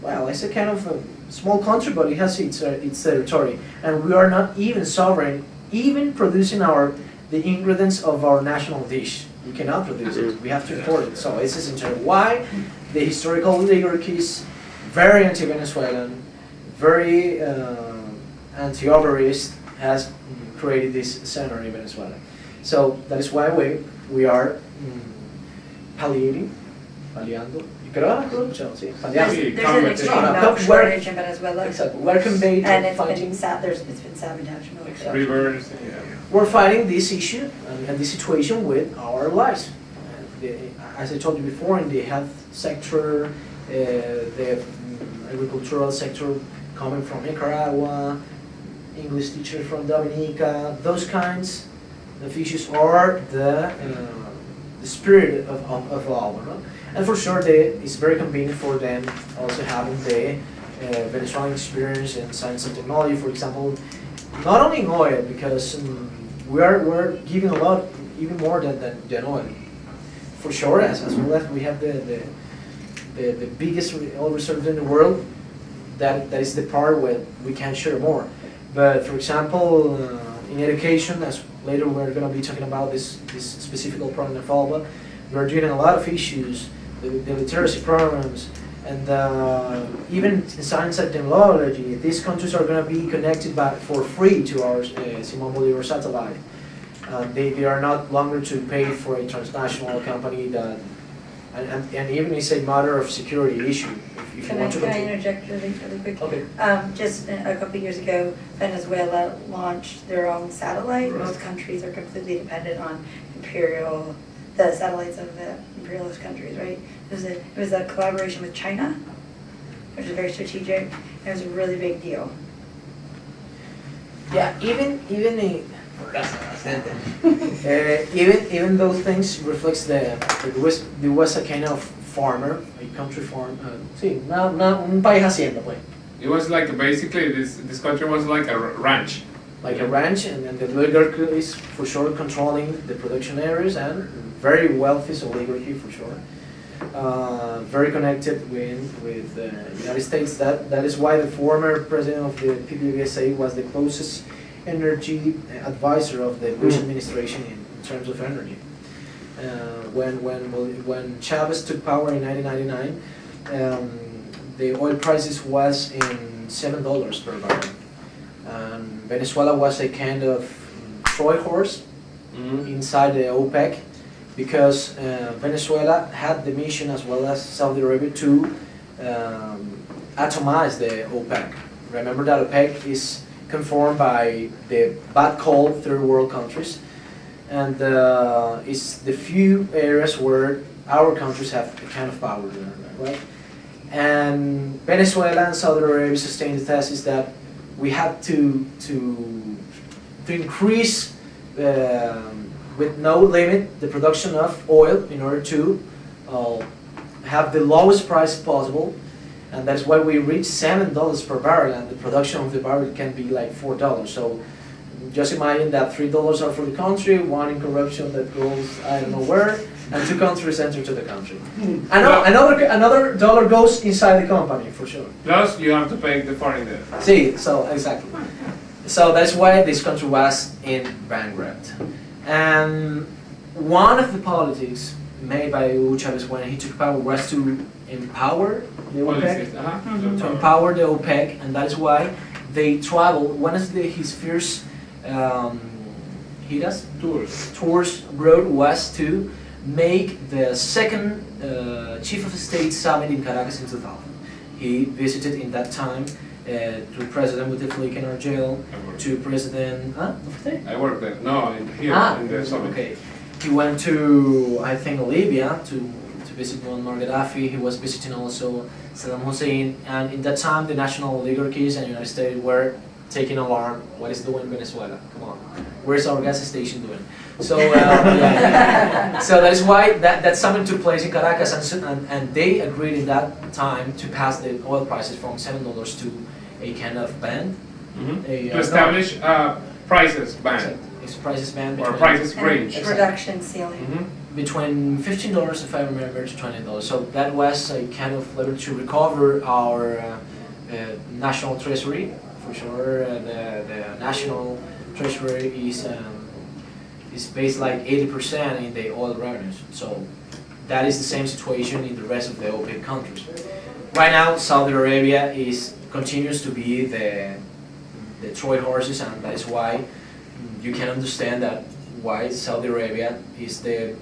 well, it's a kind of a small country, but it has its territory, and we are not even sovereign, even producing the ingredients of our national dish. We cannot produce it. We have to import it. So this is interesting. Why the historical oligarchies, very anti-Venezuelan, very anti-obrist, has created this scenario in Venezuela. So that is why we are paliando. There's an extreme milk shortage in Venezuela. Exactly. We're conveyed and it's been sabotaged. Rivers. We're fighting this issue and this situation with our lives. As I told you before, in the health sector, the agricultural sector coming from Nicaragua, English teachers from Dominica, those kinds of issues are the spirit of all. No? And for sure, it's very convenient for them also having the Venezuelan experience in science and technology, for example, not only in oil, because we're giving a lot, even more than oil. For sure, as well as we have the biggest oil reserve in the world, that is the part where we can share more. But for example, in education, as later we're going to be talking about this specific problem of ALBA, we are dealing a lot of issues, the literacy programs, and even in science and technology, these countries are going to be connected for free to our Simon Bolivar satellite. They are not longer to pay for a transnational company that, and even it's a matter of security issue. If you want to Can I interject really quick? Okay. Just a couple of years ago, Venezuela launched their own satellite. Most countries are completely dependent on the satellites of the imperialist countries, right? It was a collaboration with China, which is very strategic. It was a really big deal. Yeah, even those things reflects the was a kind of farmer, a country farm. Sí, un país hacienda, pues. It was like basically this country was like a ranch. Like a ranch, and then the oligarchy is for sure controlling the production areas, and very wealthy oligarchy for sure. Very connected with the United States. That is why the former president of the PDVSA was the closest energy advisor of the Bush administration in terms of energy. When Chavez took power in 1999, the oil prices was in $7 per barrel. Venezuela was a kind of Troy horse inside the OPEC, because Venezuela had the mission, as well as Saudi Arabia, to atomize the OPEC. Remember that OPEC is conformed by the bad cold third world countries, and it's the few areas where our countries have a kind of power, right? And Venezuela and Saudi Arabia sustained the thesis that we had to increase with no limit the production of oil in order to have the lowest price possible, and that's why we reached $7 per barrel, and the production of the barrel can be like $4. So just imagine that $3 are for the country, one in corruption that goes I don't know where, and 2 countries enter to the country. Another dollar goes inside the company for sure. Plus you have to pay the foreigner. See, so exactly. So that's why this country was in bankrupt. And one of the politics made by Hugo Chavez when he took power was to empower the OPEC, to empower the OPEC, and that is why they traveled. One of his first tours abroad was to make the second Chief of State summit in Caracas in 2000. He visited in that time to President Bouteflika in our jail, to President... I worked there. No, here in the summit. Okay. He went to, I think, Libya to visit Muammar Gaddafi. He was visiting also Saddam Hussein, and in that time the national oligarchies and United States were taking alarm. What is doing Venezuela? Come on, where's our gas station doing? So so that is why that summit took place in Caracas, and they agreed in that time to pass the oil prices from $7 to a kind of band. To establish prices band. It's prices band. Or prices range. Production ceiling. Between $15, if I remember, to $20. So that was a kind of level to recover our national treasury. For sure, the national treasury is based like 80% in the oil revenues. So that is the same situation in the rest of the OPEC countries. Right now, Saudi Arabia continues to be the Troy horses, and that is why you can understand that why Saudi Arabia is the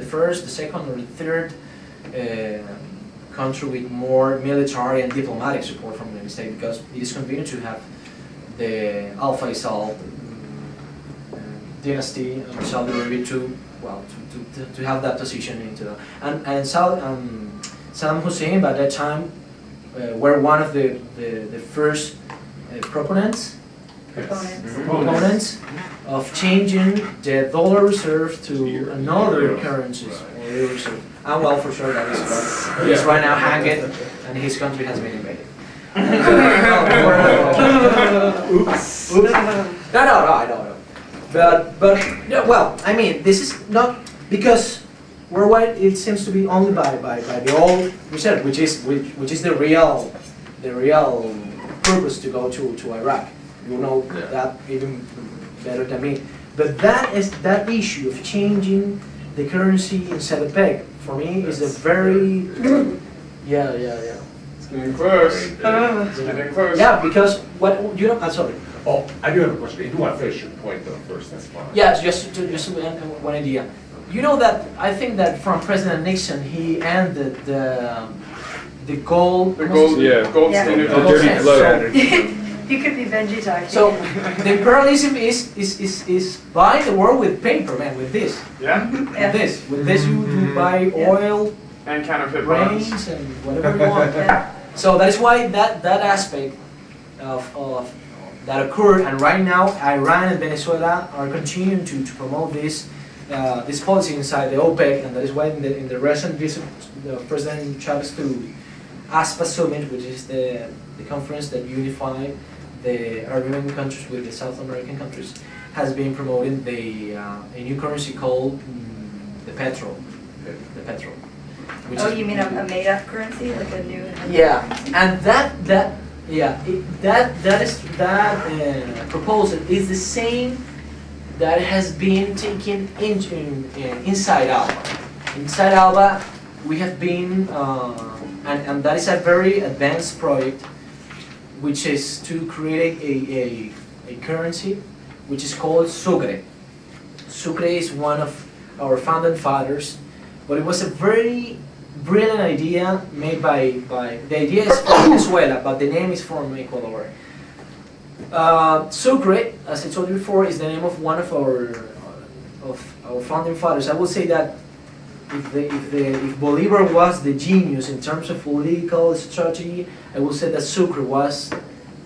first, the second, or the third country with more military and diplomatic support from the United States, because it is convenient to have the Al Faisal dynasty in Saudi Arabia to have that position into the, and Saddam Hussein by that time were one of the first proponents of changing the dollar reserve to another currency. And well, for sure that is what he's right now hanging, and his country has been invaded. Oops. No, I don't know. But yeah, well, I mean, this is not because worldwide. It seems to be only by the old reserve, which is the real purpose to go to Iraq. You know that even better than me. But that issue of changing the currency inside the peg for me is a very yeah. It's getting close. It's getting close. Yeah, because what you know, I'm sorry. Oh, I do have a question. You want to finish your point though first, that's fine. Yeah, just one idea. You know that I think that from President Nixon he ended the gold. The gold, gold Yeah. standard. Gold dirty standard. flow. You could be Benji talking. So the imperialism is buying the world with paper, man, with this. Yeah. Yeah. With this you buy oil, And counterfeit bonds. grains, and whatever you want. Yeah. So that's why that aspect of that occurred, and right now Iran and Venezuela are continuing to promote this policy inside the OPEC, and that is why in the recent visit of President Chavez to ASPA summit, which is the conference that unified the Arabian countries with the South American countries, has been promoting a new currency called the petrol. Which Oh, is- you mean a made-up currency, like a new? Yeah, and that proposal is the same that has been taken inside Alba. Inside Alba, we have been, and that is a very advanced project, which is to create a currency, which is called Sucre. Sucre is one of our founding fathers, but it was a very brilliant idea made by the idea is from Venezuela, but the name is from Ecuador. Sucre, as I told you before, is the name of one of our founding fathers. I would say that if Bolivar was the genius in terms of political strategy, I would say that Sucre was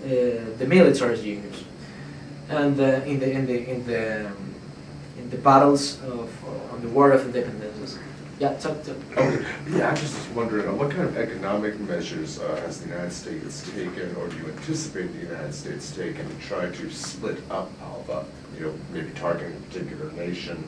the military genius. And in the battles on the War of Independence. Yeah, talk to. Okay. Yeah, I'm just wondering, what kind of economic measures has the United States taken, or do you anticipate the United States taking to try to split up Alba? You know, maybe targeting a particular nation.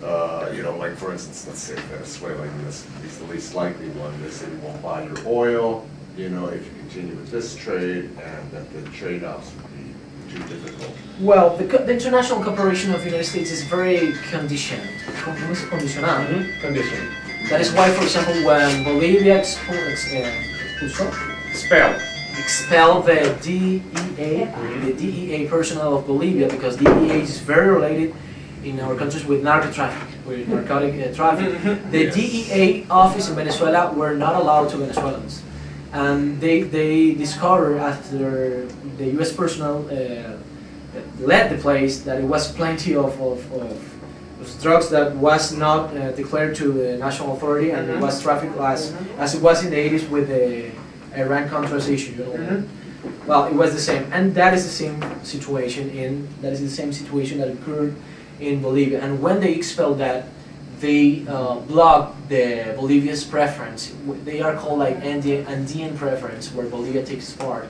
You know, like for instance, let's say Venezuela, is the least likely one. They say we won't buy your oil, you know, if you continue with this trade, and that the trade-offs would be too difficult. Well, the international cooperation of the United States is very conditioned. Condicionado. Condition. That is why, for example, when Bolivia expelled the DEA personnel of Bolivia, because DEA is very related in our countries with narcotic traffic. The Yes. DEA office in Venezuela were not allowed to Venezuelans, and they discovered after the U.S. personnel led the place that it was plenty of drugs that was not declared to the national authority, and it was trafficked as it was in the 80s with the Iran-Contras issue. You know? Well, it was the same, and that is the same situation that occurred in Bolivia. And when they expelled that, they blocked the Bolivia's preference. They are called like Andean preference, where Bolivia takes part.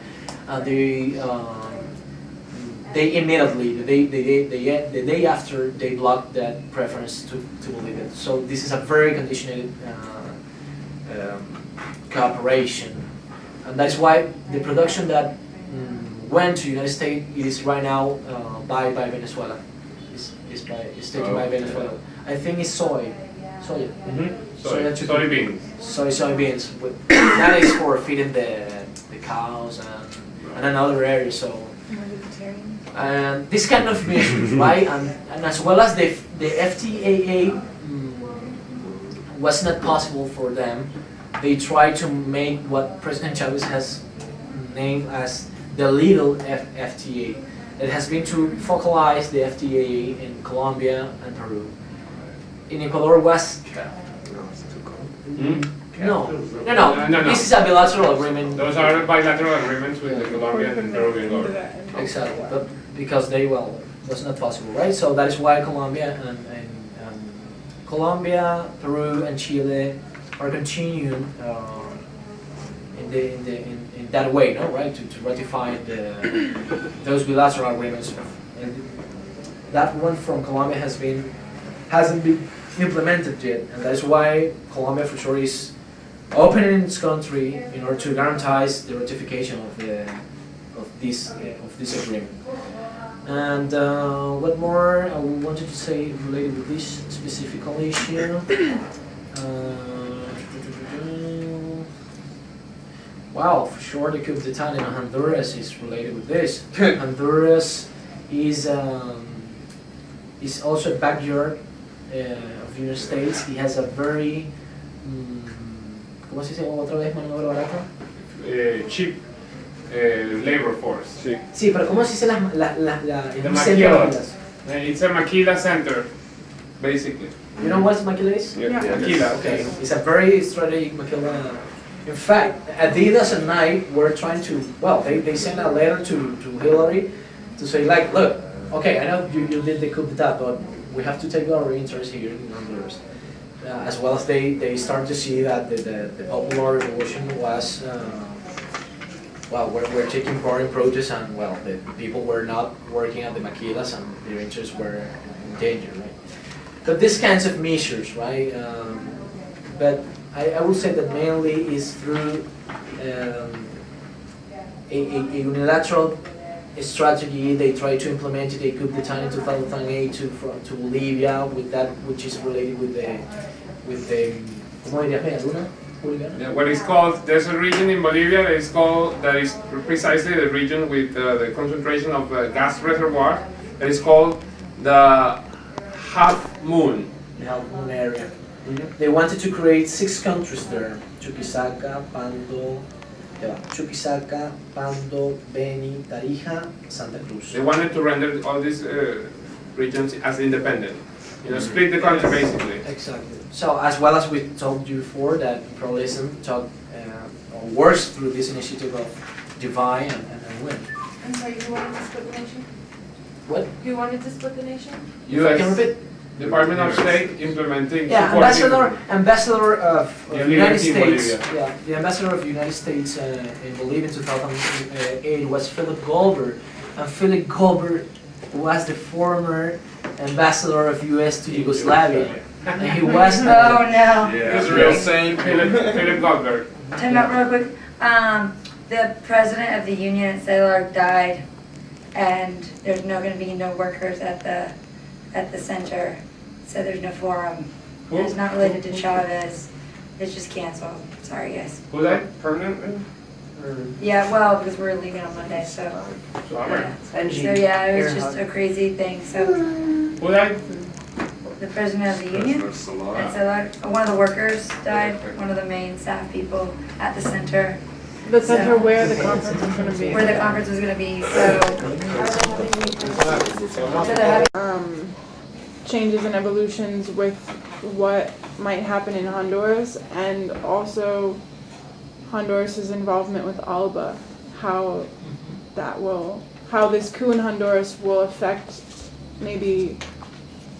They immediately, the day after, they blocked that preference to Bolivia. So this is a very conditioned cooperation, and that's why the production that went to the United States is right now by Venezuela. Is taken by Venezuela. I think it's soya. Soybeans. Soybeans. That is for feeding the cows and another area. So. And this kind of measures, right? And as well as the FTAA was not possible for them, they tried to make what President Chavez has named as the little FTA. It has been to focalize the FTAA in Colombia and Peru. In Ecuador was no. This is a bilateral agreement. Those are bilateral agreements with the Colombian and Peruvian government. Exactly, but because was not possible, right? So that is why Colombia and Peru and Chile are continuing in that way, no, right? To ratify those bilateral agreements. And that one from Colombia hasn't been implemented yet, and that is why Colombia for sure is opening its country in order to guarantee the ratification of this agreement. And what more I wanted to say related with this specific issue? Wow, for sure the coup d'etat in Honduras is related with this. Honduras is also a backyard of the United States. It has a very ¿cómo se dice otra vez mano de obra barata? Cheap labor force. Sí. Sí, pero ¿cómo se dice The maquilas. It's a maquila center, basically. You know what maquila is? Yeah. Maquila, Okay, it's a very strategic maquila. In fact, Adidas and Nike were trying to, well, they sent a letter to Hillary to say like, look, okay, I know you did the coup d'etat, but we have to take our interest here in Honduras. As well as they start to see that the popular revolution was, well, we're taking part in protests, and well, the people were not working at the maquilas and their interests were in danger, right? But these kinds of measures, right? But I would say that mainly is through a unilateral strategy. They try to implement it. They coup d'etat in 2008 to Bolivia with that, which is related with the ¿cómo dirías, Luna? Yeah, what is called, there's a region in Bolivia that is precisely the region with the concentration of gas reservoir that is called the half moon. The half moon area. They wanted to create 6 countries there: Chuquisaca, Pando, Beni, Tarija, Santa Cruz. They wanted to render all these regions as independent. You know, split the country basically. Exactly. So as well as we told you before, that pluralism works through this initiative of divide and win. I'm sorry, who wanted to split the nation? What? Who wanted to split the nation? If I can repeat? Department of State implementing. Yeah, ambassador of United States. Bolivia. Yeah, the ambassador of the United States in Bolivia in 2008 was Philip Goldberg, and Philip Goldberg was the former ambassador of U.S. to Yugoslavia, and he was. Oh no! Yeah. He's a real saint, Philip Goldberg. Time out real quick. The president of the union at Cellular died, and there's going to be no workers at the center, so there's no forum. It's not related to Chavez. It's just canceled. Sorry, guys. Was that permanently? Yeah, well, because we're leaving on Monday, so. Yeah. So yeah, it was just a crazy thing. So Who died? the president of the union at Cellular, one of the workers died. One of the main staff people at the center. The center where the conference is going to be. Where the conference was going to be. So. Changes and evolutions with what might happen in Honduras, and also Honduras' involvement with ALBA, how this coup in Honduras will affect maybe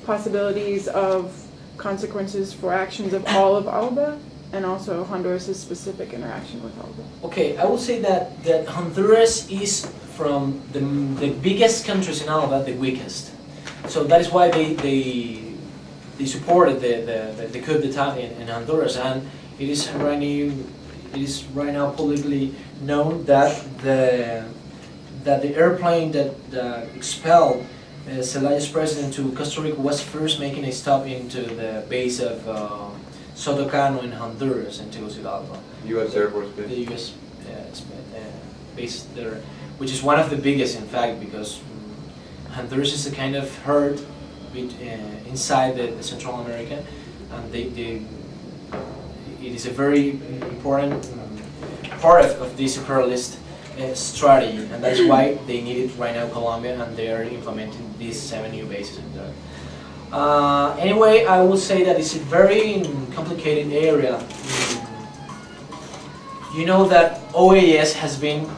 possibilities of consequences for actions of all of ALBA, and also Honduras' specific interaction with ALBA. Okay, I would say that Honduras is, from the biggest countries in ALBA, the weakest. So that is why they supported the coup d'etat in Honduras, and it is right now publicly known that the airplane that expelled Zelaya's president to Costa Rica was first making a stop into the base of Sotocano in Honduras, in Tegucigalpa. U.S. Air Force Base. The U.S. Base there, which is one of the biggest, in fact, because Honduras is a kind of herd inside the Central America, and it is a very important part of this imperialist strategy, and that's why they needed right now Colombia, and they are implementing these 7 new bases in there. Anyway, I will say that it's a very complicated area. You know that OAS has been.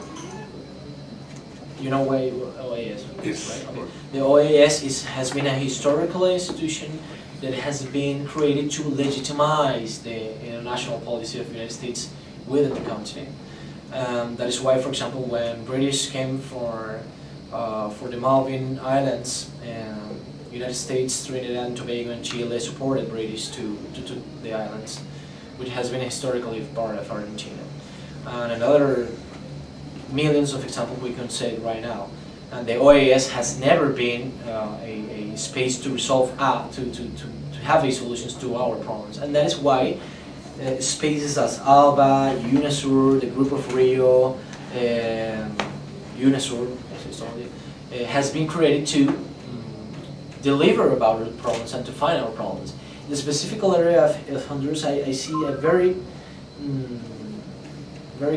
You know why OAS? Yes. Right? Okay. The OAS has been a historical institution that has been created to legitimize the international policy of the United States within the continent. That is why, for example, when British came for the Malvin Islands, United States, Trinidad and Tobago and Chile supported British to the islands, which has been historically part of Argentina. And another millions of examples we can say right now. and the OAS has never been a space to resolve to have a solutions to our problems, and that is why spaces as ALBA, UNASUR, the Group of Rio, UNASUR has been created to deliver about our problems and to find our problems. In the specific area of Honduras, I see a very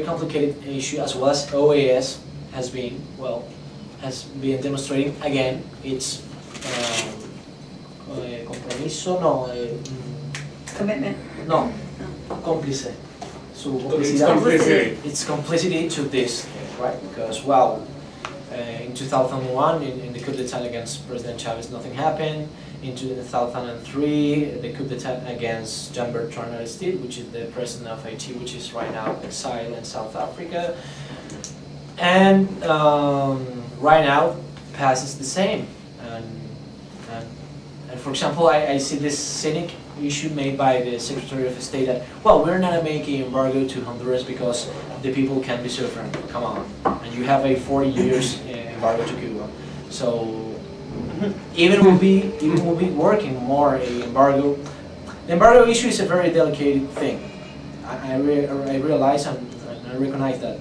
complicated issue, as well as OAS has been demonstrating again its compromiso, Commitment. no, cómplice, su complicidad, its complicity to this, right? Because in 2001, in the coup d'état against President Chavez, nothing happened. In 2003, the coup d'état against Jean-Bertrand Aristide, which is the president of Haiti, which is right now exiled in South Africa. And right now, passes the same. And for example, I see this cynic issue made by the Secretary of State that, well, we're not making embargo to Honduras because the people can be suffering. Come on, and you have a 40 years embargo to Cuba, so even will be working more a embargo. The embargo issue is a very delicate thing. I realize and I recognize that,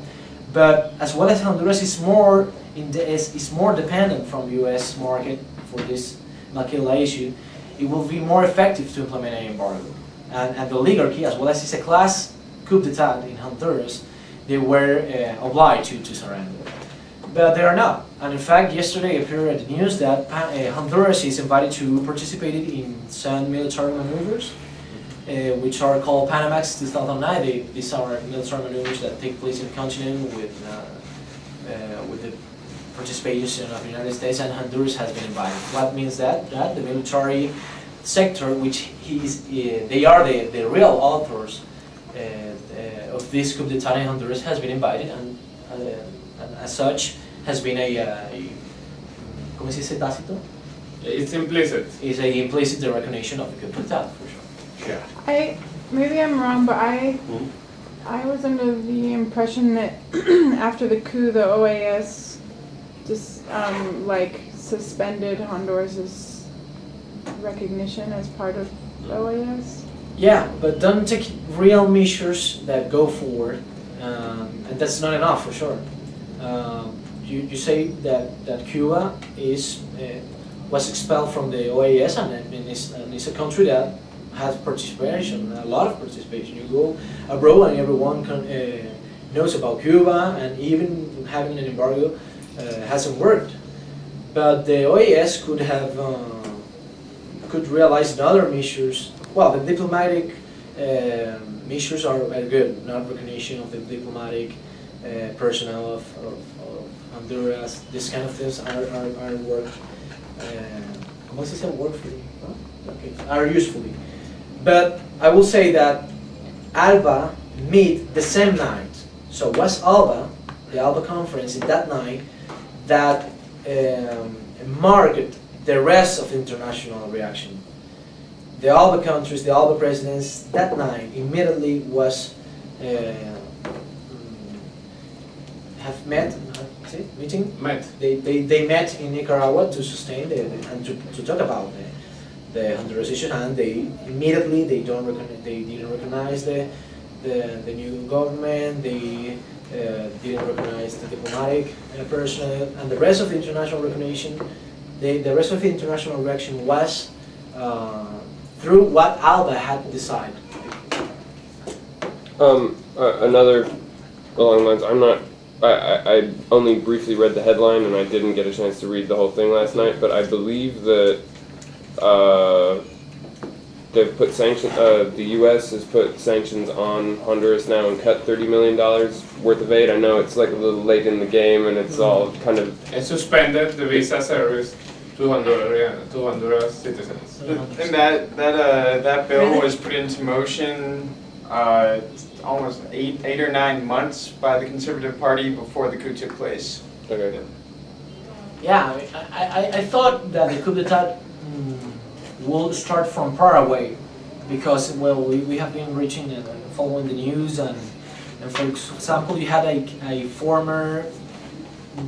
but as well as Honduras is more dependent from the U.S. market for this maquila issue, it will be more effective to implement an embargo. And the oligarchy, as well as it's a class coup d'etat in Honduras, they were obliged to surrender. But they are not. And in fact, yesterday appeared at the news that Honduras is invited to participate in some military maneuvers, which are called Panamax 2009. These are military maneuvers that take place in the continent with the participation of the United States, and Honduras has been invited. What means that the military sector, which they are the real authors of this coup d'etat in Honduras, has been invited, and as such has been ¿cómo se dice tácito? It's implicit. Is a implicit recognition of the coup d'etat, for sure. Yeah. Maybe I'm wrong, but I was under the impression that after the coup, the OAS just suspended Honduras's recognition as part of the OAS. Yeah, but don't take real measures that go forward, and that's not enough for sure. You say that Cuba was expelled from the OAS, and it's a country that has participation, a lot of participation. You go abroad and everyone knows about Cuba, and even having an embargo hasn't worked. But the OAS could realize other measures. Well, the diplomatic measures are good, not recognition of the diplomatic personnel of Honduras. This kind of things are work. ¿Cómo se dice workfully? Okay, are usefully. But I will say that ALBA meet the same night. So was ALBA, the ALBA conference in that night, that marked the rest of the international reaction. The ALBA countries, the ALBA presidents, that night immediately was have met. Meeting? Met. They met in Nicaragua to sustain and to talk about the Honduras issue, and they immediately didn't recognize the new government. They didn't recognize the diplomatic personnel, and the rest of the international recognition. The rest of the international reaction was through what ALBA had decided. Another along the lines. I only briefly read the headline, and I didn't get a chance to read the whole thing last night. But I believe that they've put sanctions. The U.S. has put sanctions on Honduras now and cut $30 million worth of aid. I know it's like a little late in the game, and it's all kind of. And suspended the visa service to Honduras citizens. And that bill was put into motion almost eight or 9 months by the Conservative Party before the coup took place. Okay. Yeah, I thought that the coup d'etat will start from Paraguay, because we have been reaching and following the news, and for example you had a former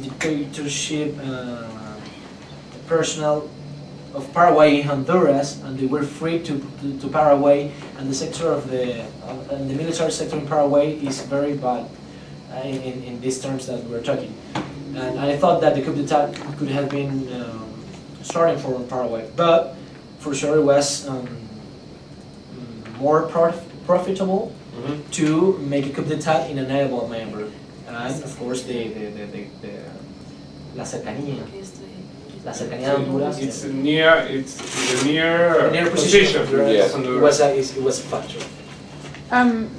dictatorship personnel of Paraguay in Honduras, and they were free to Paraguay, and the sector of the military sector in Paraguay is very bad in these terms that we're talking. And I thought that the coup d'etat could have been starting from Paraguay, but for sure it was more profitable to make a coup d'etat in an able member, and of course la cercanía de Honduras. It's the near position. Yes. It was a factor.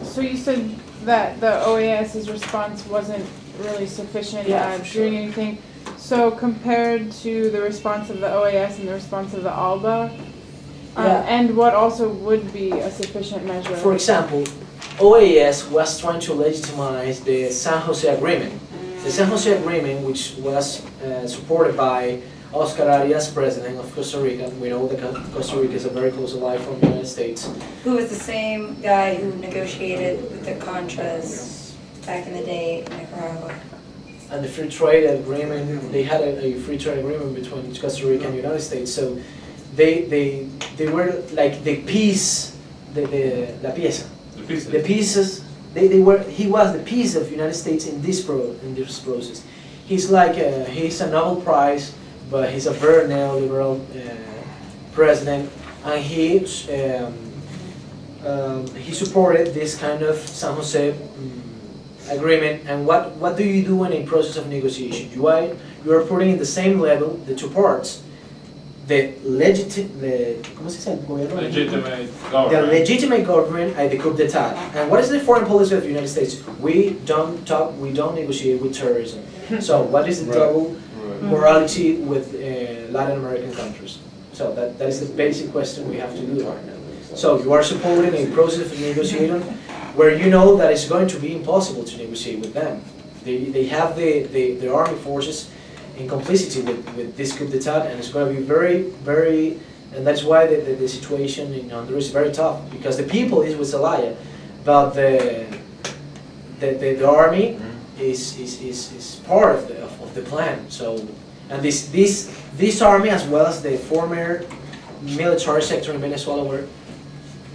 So you said that the OAS's response wasn't really sufficient at doing anything. So compared to the response of the OAS and the response of the ALBA, and what also would be a sufficient measure? For example, OAS was trying to legitimize the San Jose Agreement. The San Jose Agreement, which was supported by Oscar Arias, president of Costa Rica. We know that Costa Rica is a very close ally from the United States. Who was the same guy who negotiated with the Contras back in the day in Nicaragua. And the free trade agreement, they had a free trade agreement between Costa Rica and the United States. So they were like the piece, la pieza. The pieces, he was the piece of the United States in this process. He's like he's a Nobel Prize, but he's a very neoliberal president, and he supported this kind of San Jose agreement. And what do you do in a process of negotiation? You are putting in the same level the two parts. The legitimate government and the coup d'etat. And what is the foreign policy of the United States? We don't negotiate with terrorism. So what is the double morality with Latin American countries? So that is the basic question we have to do right now. So you are supporting a process of negotiation where you know that it's going to be impossible to negotiate with them. They have the army forces in complicity with this coup d'etat, and it's going to be very, very, and that's why the situation in Honduras is very tough, because the people is with Zelaya, but the army is part of the plan. So, and this army, as well as the former military sector in Venezuela, were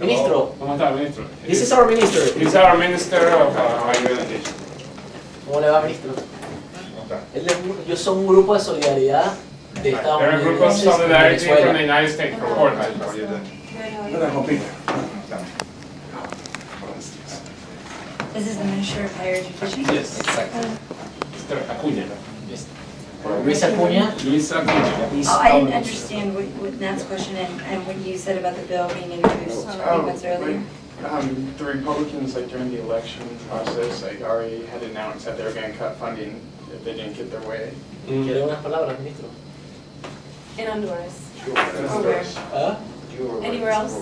Ministro. ¿Cómo está, ministro? This is our minister. This is our minister of Education. ¿Cómo le va, ministro? Yo soy un grupo de solidaridad de Estados They're a group of Unidos solidarity from the Venezuela. United States for Portland. This is the Minister of Higher Education? Yes, exactly. Mr. Acuña. Luis Acuña. Luis Acuña. is Oh, I didn't our understand what Nat's question and what you said about the bill being introduced a few months earlier. The Republicans, like during the election process, like already had announced that they were going to cut funding if they didn't get their way. ¿Quiere unas palabras, ministro? In Honduras. Or Honduras. where? Anywhere else?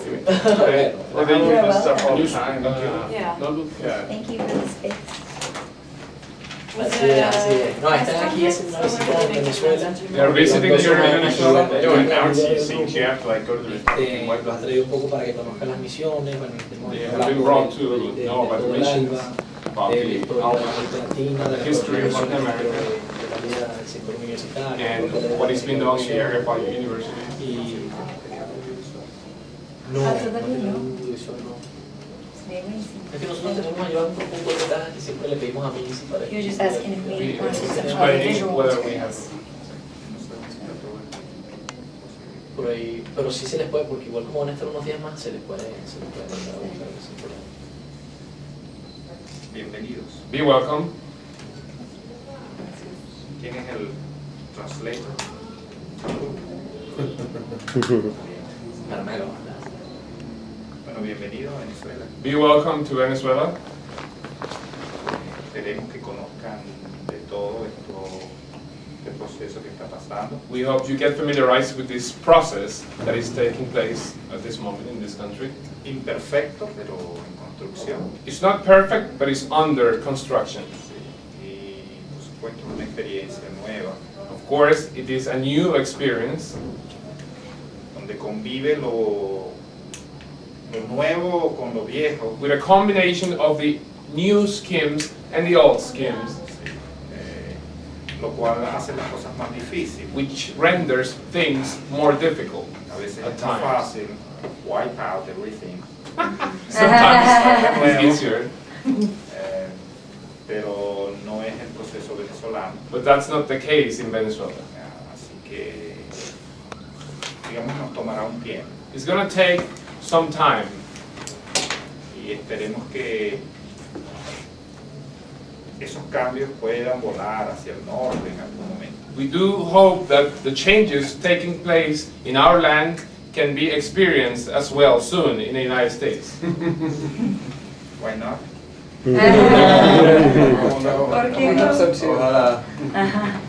Well, they do this stuff all the time. Yeah. Yeah. Thank you for the space. Was Así it es, así es. No, están aquí es una visita en Venezuela. They're visiting here in Venezuela. They don't announce these things, you have to like go to the Los Republican ha website. traído un poco para que conozcan las misiones, bueno, They have been brought to know about the missions, about de la the historia de América Latina, de la history of historia Latin America, de la vida del sector universitario, and what has been done in the area by universities. y no, Todavía no. eso no. Sería buenísimo. Es que nosotros tenemos allá un punto de caja que siempre le pedimos a Missy para He was just asking if we wanted to send out a Explaining visual. whether we have. por ahí, pero sí se les puede, porque igual como van a estar unos días más, se les puede mandar a buscar sin problema. Bienvenidos. Be welcome. ¿Quién es el translator? Carmelo. Bueno, bienvenido a Venezuela. Be welcome to Venezuela. Esperemos que conozcan de todo este proceso que está pasando. We hope you get familiarized with this process that is taking place at this moment in this country. Imperfecto, pero en construcción. It's not perfect, but it's under construction. Y por supuesto una experiencia nueva, Of course, it is a new experience donde convive lo nuevo con lo viejo. with a combination of the new schemes and the old schemes. lo cual hace las cosas más difíciles. which renders things more difficult. A veces At es más times. fácil wipe out everything, Sometimes it's easier, pero no es el proceso venezolano. but that's not the case in Venezuela. Así que, digamos, nos tomará un tiempo It's gonna take some time, y esperemos que esos cambios puedan volar hacia el norte en algún momento. We do hope that the changes taking place in our land can be experienced as well soon in the United States. Why not? ¿Por qué no? Ojalá. Ajá.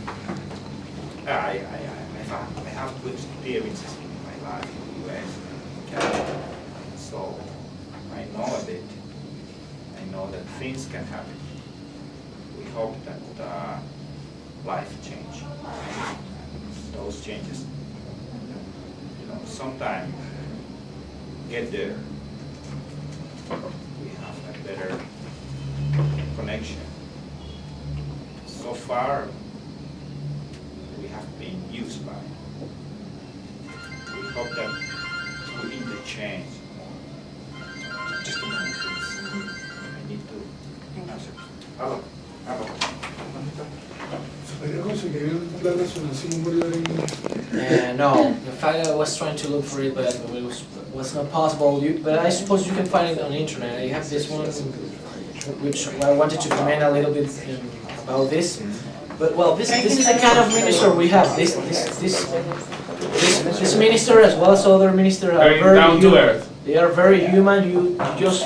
I have good experiences in my life in the US, Canada, so I know a bit. I know that things can happen. We hope that life change. Those changes, sometime get there. We have a better connection. So far, we have been used by. We hope that we interchange. Just a moment, please. I need to answer. Hello. ¿Podría conseguir el plan nacional Simón Bolívar en No, in fact I was trying to look for it, but it was not possible. But I suppose you can find it on the internet. I have this one, which I wanted to comment a little bit about this. But well, this is the kind of minister we have. This minister, as well as other ministers, are Very very down to human. earth. They are very human. You just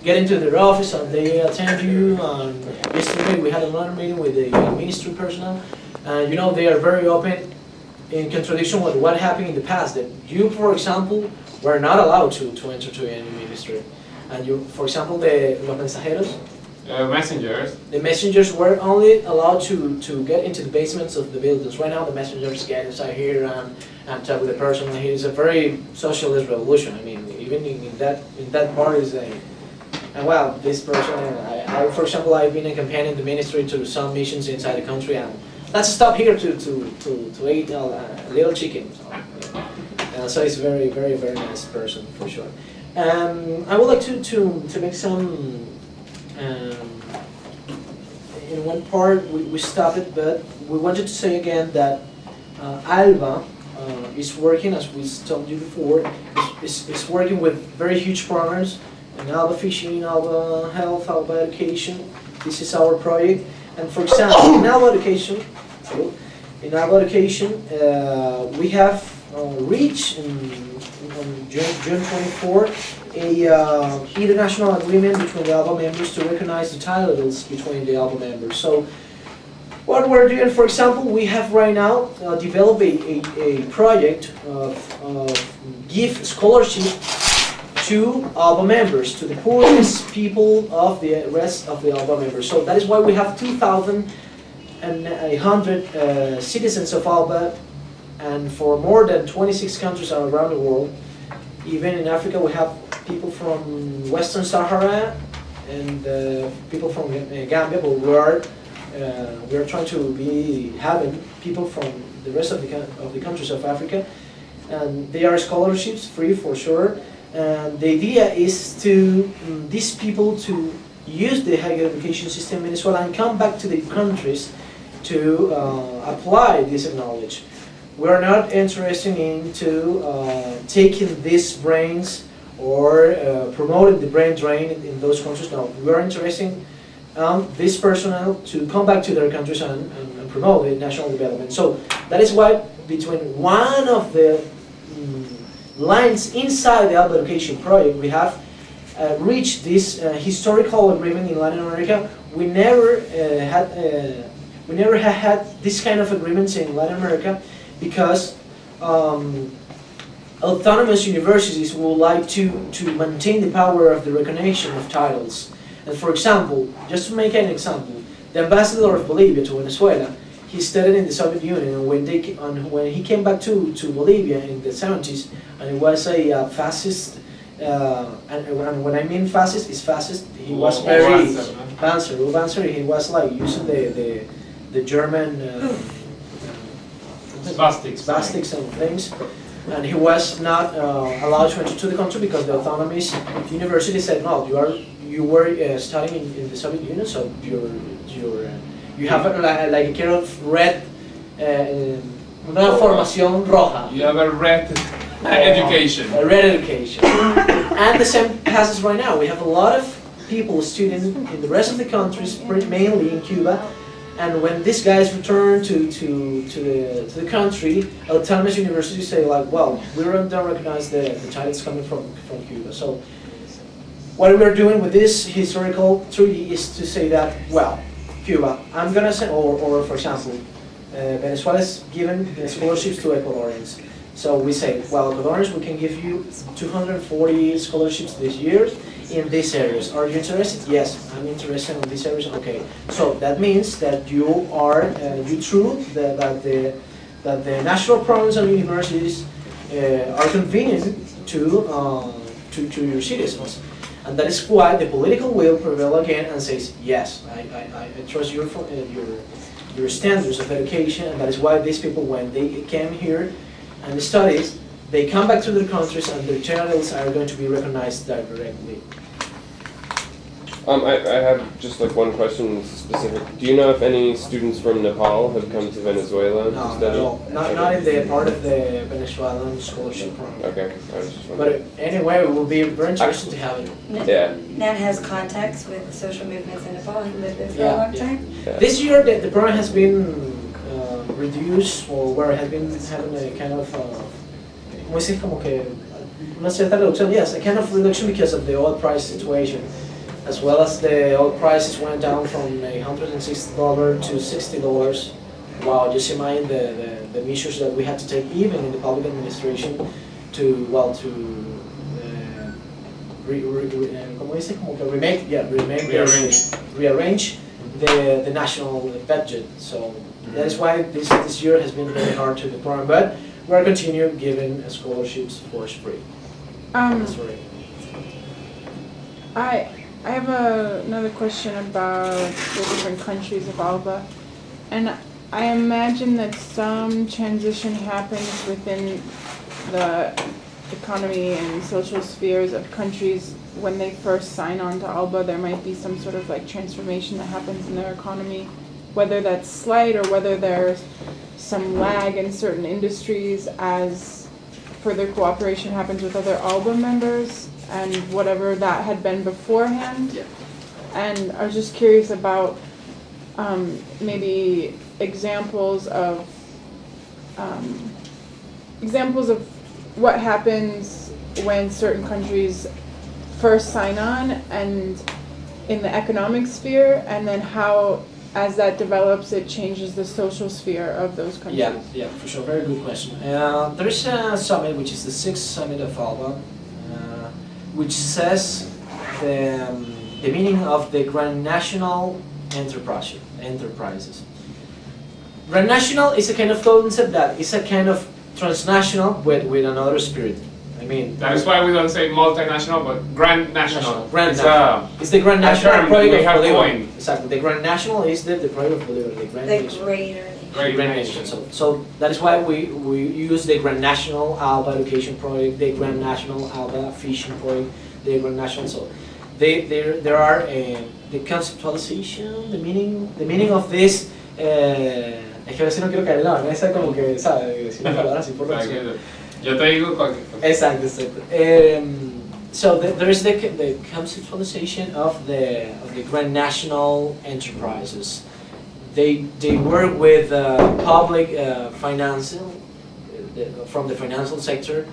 get into their office and they attend you. And yesterday we had another meeting with the ministry personnel, and they are very open, in contradiction with what happened in the past. That you, for example, were not allowed to enter to any ministry, and you, for example, los mensajeros. Messengers. The messengers were only allowed to get into the basements of the buildings. Right now the messengers get inside here and talk with the person. And it's a very socialist revolution. I mean, even in that part is a... And well, this person, I for example, I've been accompanying the ministry to some missions inside the country, and let's stop here to eat a little chicken. So it's a very, very, very nice person, for sure. I would like to make some... in one part we stopped it, but we wanted to say again that ALBA is working, as we told you before, is working with very huge programs, and ALBA Fishing, ALBA Health, ALBA Education. This is our project, and for example, in ALBA Education, we have reached on June 24 a international agreement between the ALBA members to recognize the titles between the ALBA members. So what we're doing, for example, we have right now developed a project of give scholarship to ALBA members, to the poorest people of the rest of the ALBA members. So that is why we have 2,100 citizens of ALBA, and for more than 26 countries around the world. Even in Africa, we have people from Western Sahara and people from Gambia, but we are trying to be having people from the rest of the countries of Africa, and they are scholarships free for sure. And the idea is to these people to use the higher education system in Venezuela and come back to the countries to apply this knowledge. We are not interested into taking these brains or promoting the brain drain in those countries. No, we are interested in this personnel to come back to their countries and promote the national development. So that is why between one of the lines inside the ALBA Education project, we have reached this historical agreement in Latin America. We never had this kind of agreements in Latin America, because autonomous universities would like to maintain the power of the recognition of titles. And for example, just to make an example, the ambassador of Bolivia to Venezuela, he studied in the Soviet Union, and when he came back to Bolivia in the 70s, and he was a fascist, and when I mean fascist, it's fascist, he was very Banzer, he was like using the German Spastics. and things, and he was not allowed to enter to the country because the autonomous university said no, you were studying in the Soviet Union, so you have like a kind of red una formación roja. You have a red education. A red education. And the same passes right now. We have a lot of people studying in the rest of the countries, mainly in Cuba. And when these guys return to the country, autonomous universities say like, well, we don't recognize the talents coming from Cuba. So what we're doing with this historical treaty is to say that, well, Cuba, I'm gonna say, or for example, Venezuela is giving scholarships to Ecuadorians. So we say, well, Ecuadorians, we can give you 240 scholarships this year in these areas. Are you interested? Yes, I'm interested in these areas. Okay, so that means that you are true that the national programs and universities are convenient to your citizens, and that is why the political will prevail again and says, yes, I trust your standards of education, and that is why these people, when they came here and studied, they come back to their countries and their channels are going to be recognized directly. I have just like one question specific. Do you know if any students from Nepal have come to Venezuela to study? No, not in the part of the Venezuelan scholarship program. Okay, I was just wondering. But anyway, it will be very interesting to have it. Yeah. Nat has contacts with social movements in Nepal. He lived there for a long time. Yeah. This year, the program has been reduced, or where it has been having a kind of, ¿cómo decir? Como que una cierta reducción. Yes, a kind of reduction because of the oil price situation, as well as the oil prices went down from $160 to $60. Wow, just imagine the measures that we had to take, even in the public administration, to rearrange the national budget. So that is why this year has been very hard to the program, but we are continuing giving scholarships for free. That's right. I have another question about the different countries of ALBA, and I imagine that some transition happens within the economy and social spheres of countries when they first sign on to ALBA. There might be some sort of like transformation that happens in their economy, whether that's slight or whether there's some lag in certain industries as further cooperation happens with other ALBA members and whatever that had been beforehand. Yeah. And I was just curious about maybe examples of what happens when certain countries first sign on and in the economic sphere, and then how, as that develops, it changes the social sphere of those countries. Yeah, for sure. Very good question. There is a summit, which is the 6th summit of ALBA, which says the meaning of the Grand National Enterprises. Grand National is a kind of concept that is a kind of transnational with another spirit. I mean, that is why we don't say multinational, but Grand National. It's the Grand National project of Bolívar. Coined. Exactly. The Grand National is the project of Bolívar, the Grand Nation. Great Nation. So that is why we use the Grand National ALBA Education Project, the Grand National ALBA Fishing Project, the Grand National. So there are the conceptualization, the meaning of this. Es que a veces no quiero caer en la mesa como que, ¿sabes? Decir una palabra así por lo que... Yo te digo cualquier cosa. Exacto. So there is the conceptualization of the Grand National Enterprises. They work with public financing from the financial sector,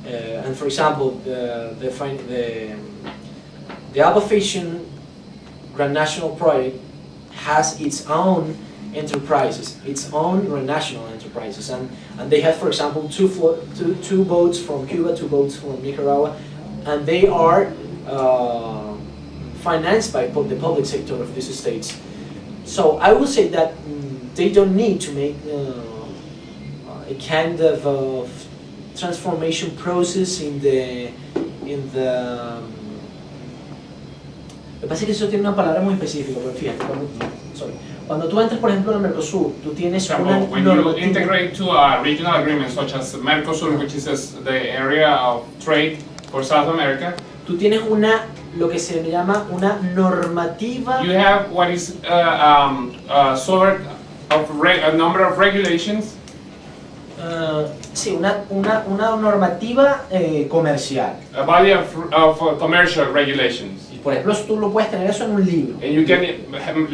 and for example, the ALBA Fishing Grand National Project has its own enterprises, its own Grand National enterprises, and they have, for example, two boats from Cuba, 2 boats from Nicaragua, and they are financed by the public sector of these states. So I would say that they don't need to make a kind of transformation process in the Lo que pasa es que eso tiene una palabra muy específica, pero fíjate, cuando tú entras, por ejemplo, en el Mercosur, tú tienes una When you normativa. integrate to a regional agreement such as Mercosur, which is the area of trade for South America, Tú tienes lo que se llama una normativa. you have what is sort of a number of regulations. Sí, una normativa comercial. A body of commercial regulations. Y por ejemplo, tú lo puedes tener eso en un libro. And you can,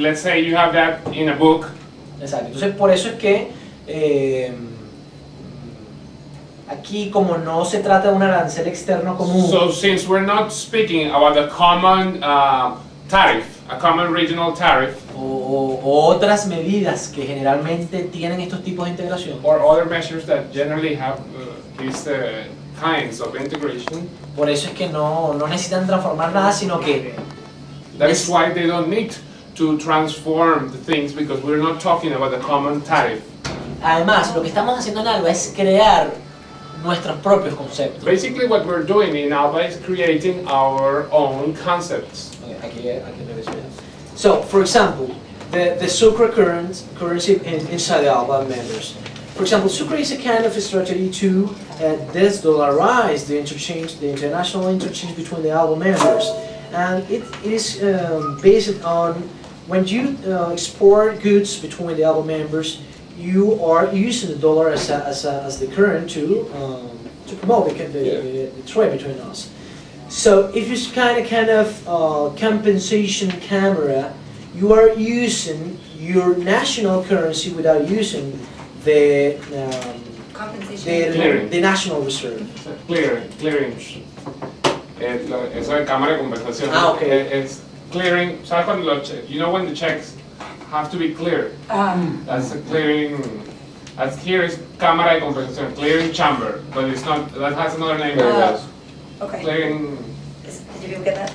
let's say you have that in a book. Exacto. Entonces, por eso es que aquí, como no se trata de un arancel externo común. So since we're not speaking about a common tariff, a common regional tariff, o otras medidas que generalmente tienen estos tipos de integración. or other measures that generally have these kinds of integration, Por eso es que no necesitan transformar nada, sino que that is why they don't need to transform the things, because we're not talking about a common tariff. además lo que estamos haciendo en Alba es crear nuestros propios conceptos. Basically what we're doing in Alba is creating our own concepts. So, for example, the Sucre currency inside the Alba members. For example, Sucre is a kind of a strategy to de-dollarize the international interchange between the Alba members, and it is based on when you export goods between the Alba members, you are using the dollar as the current to promote the trade between us. So if you kind of compensation camera, you are using your national currency without using the national reserve. Clearing. Eso de cámara de compensación. Okay. It's clearing. ¿Sabes cuando you know when the checks have to be cleared? That's a clearing. That's here is cámara de compensación, clearing chamber, but it's not. That has another name. Okay. Clearing. Did you get that?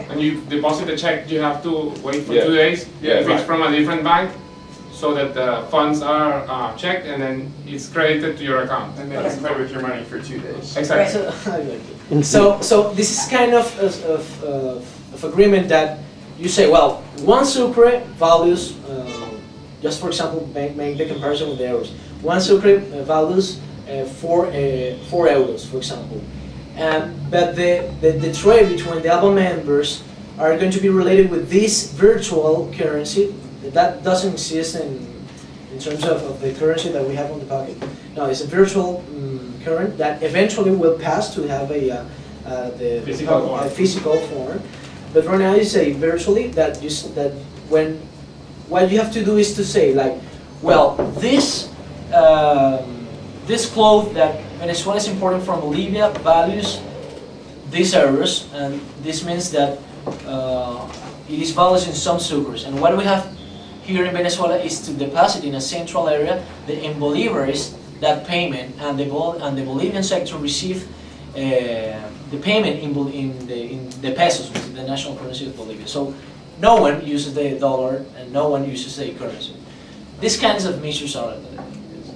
When you deposit the check, you have to wait for Yeah. 2 days. Yeah, If it's right. from a different bank, so that the funds are checked and then it's credited to your account. And then you play with your money for 2 days. Exactly. So this is kind of agreement that you say, well, one Sucre values, just for example, make the comparison with the euros. One Sucre values 4 euros, for example. But the trade between the Alba members are going to be related with this virtual currency that doesn't exist in terms of the currency that we have on the pocket. No, it's a virtual current that eventually will pass to have a physical form. But right now you say virtually that when what you have to do is to say like, well, this cloth that Venezuela is importing from Bolivia values these euros, and this means that it is valued in some sucres. And what we have here in Venezuela is to deposit in a central area in bolívares that payment, and the Bolivian sector receive the payment in the pesos, which is the national currency of Bolivia. So no one uses the dollar and no one uses the currency. These kinds of measures are.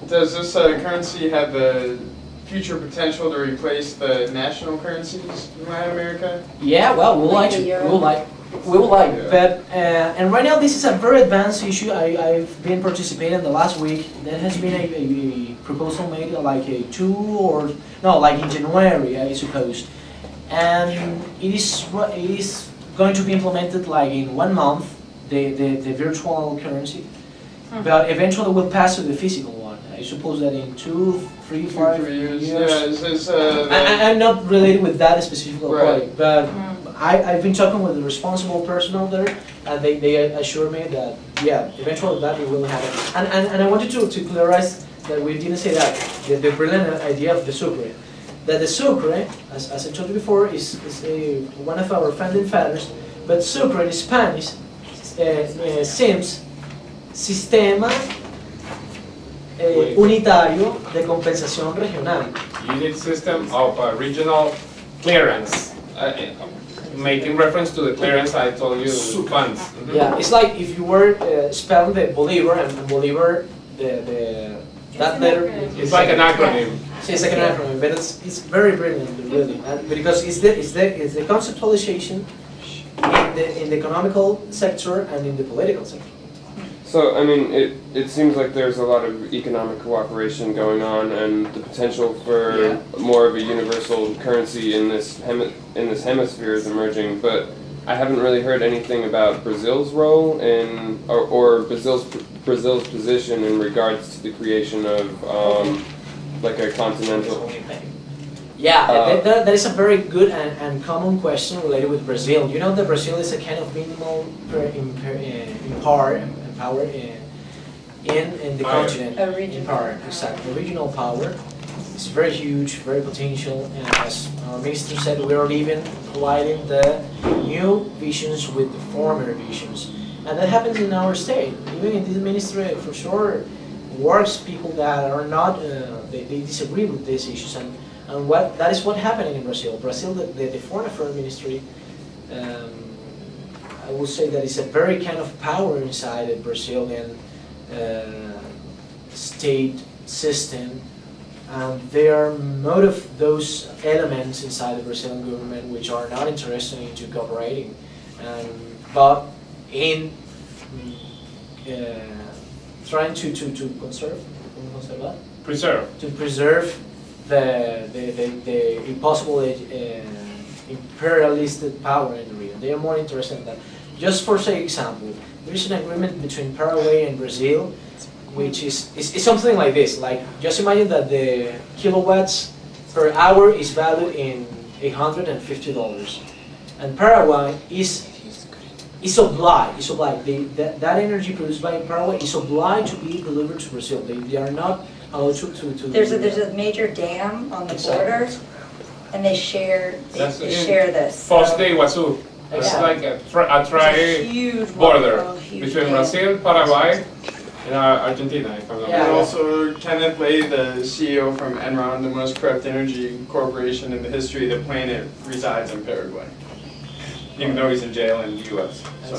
Does this currency have the future potential to replace the national currencies in Latin America? Yeah, well, we would like. Yeah. But and right now this is a very advanced issue. I've been participating the last week. There has been a proposal made like like in January, I suppose, and it is going to be implemented like in 1 month, the virtual currency, but eventually will pass to the physical one. I suppose that in 2, 3, 5 years. Yeah, I'm not related with that specific Right. project, but I've been talking with the responsible person over there, and they assure me that yeah, eventually that will happen. And I wanted to clarify that we didn't say that the brilliant idea of the Sucre, that the Sucre, as I told you before, is one of our founding fathers, but Sucre in Spanish seems sistema unitario de compensación regional. Unit system of regional clearance. Making reference to the clearance I told you, funds. Mhm. Yeah, it's like if you were spelling the Bolivar and Bolivar, that letter. It's like an acronym. It's like an acronym, but it's very brilliant, really, and because it's the conceptualization in the economical sector and in the political sector. So, I mean, it seems like there's a lot of economic cooperation going on, and the potential for more of a universal currency in this hemisphere is emerging. But I haven't really heard anything about Brazil's role in, or Brazil's position in regards to the creation of like a continental. Yeah, that is a very good and common question related with Brazil. You know that Brazil is a kind of minimal in power in the continent. A region. In power, exactly. Regional power. It's very huge, very potential, and as our minister said, we are even colliding the new visions with the former visions. And that happens in our state. Even in this ministry, for sure, works people that are not, they disagree with these issues. And that is what happening in Brazil. Brazil, the foreign affairs ministry, I would say that it's a very kind of power inside the Brazilian state system. There are most of those elements inside the Brazilian government which are not interested into cooperating, but in trying to preserve the impossible imperialist power in the region. They are more interested in that. Just for say example, there is an agreement between Paraguay and Brazil, which is something like this. Like, just imagine that the kilowatts per hour is valued in $850, and Paraguay is obliged. That energy produced by Paraguay is obliged to be delivered to Brazil. They are not allowed to. There's a major dam on the border, and they share this. Foz de Iguazu. It's like a tri border between Brazil, Paraguay, and Argentina, if I'm not And also Kenneth Lay, the CEO from Enron, the most corrupt energy corporation in the history of the planet, resides in Paraguay, even though he's in jail in the U.S. So.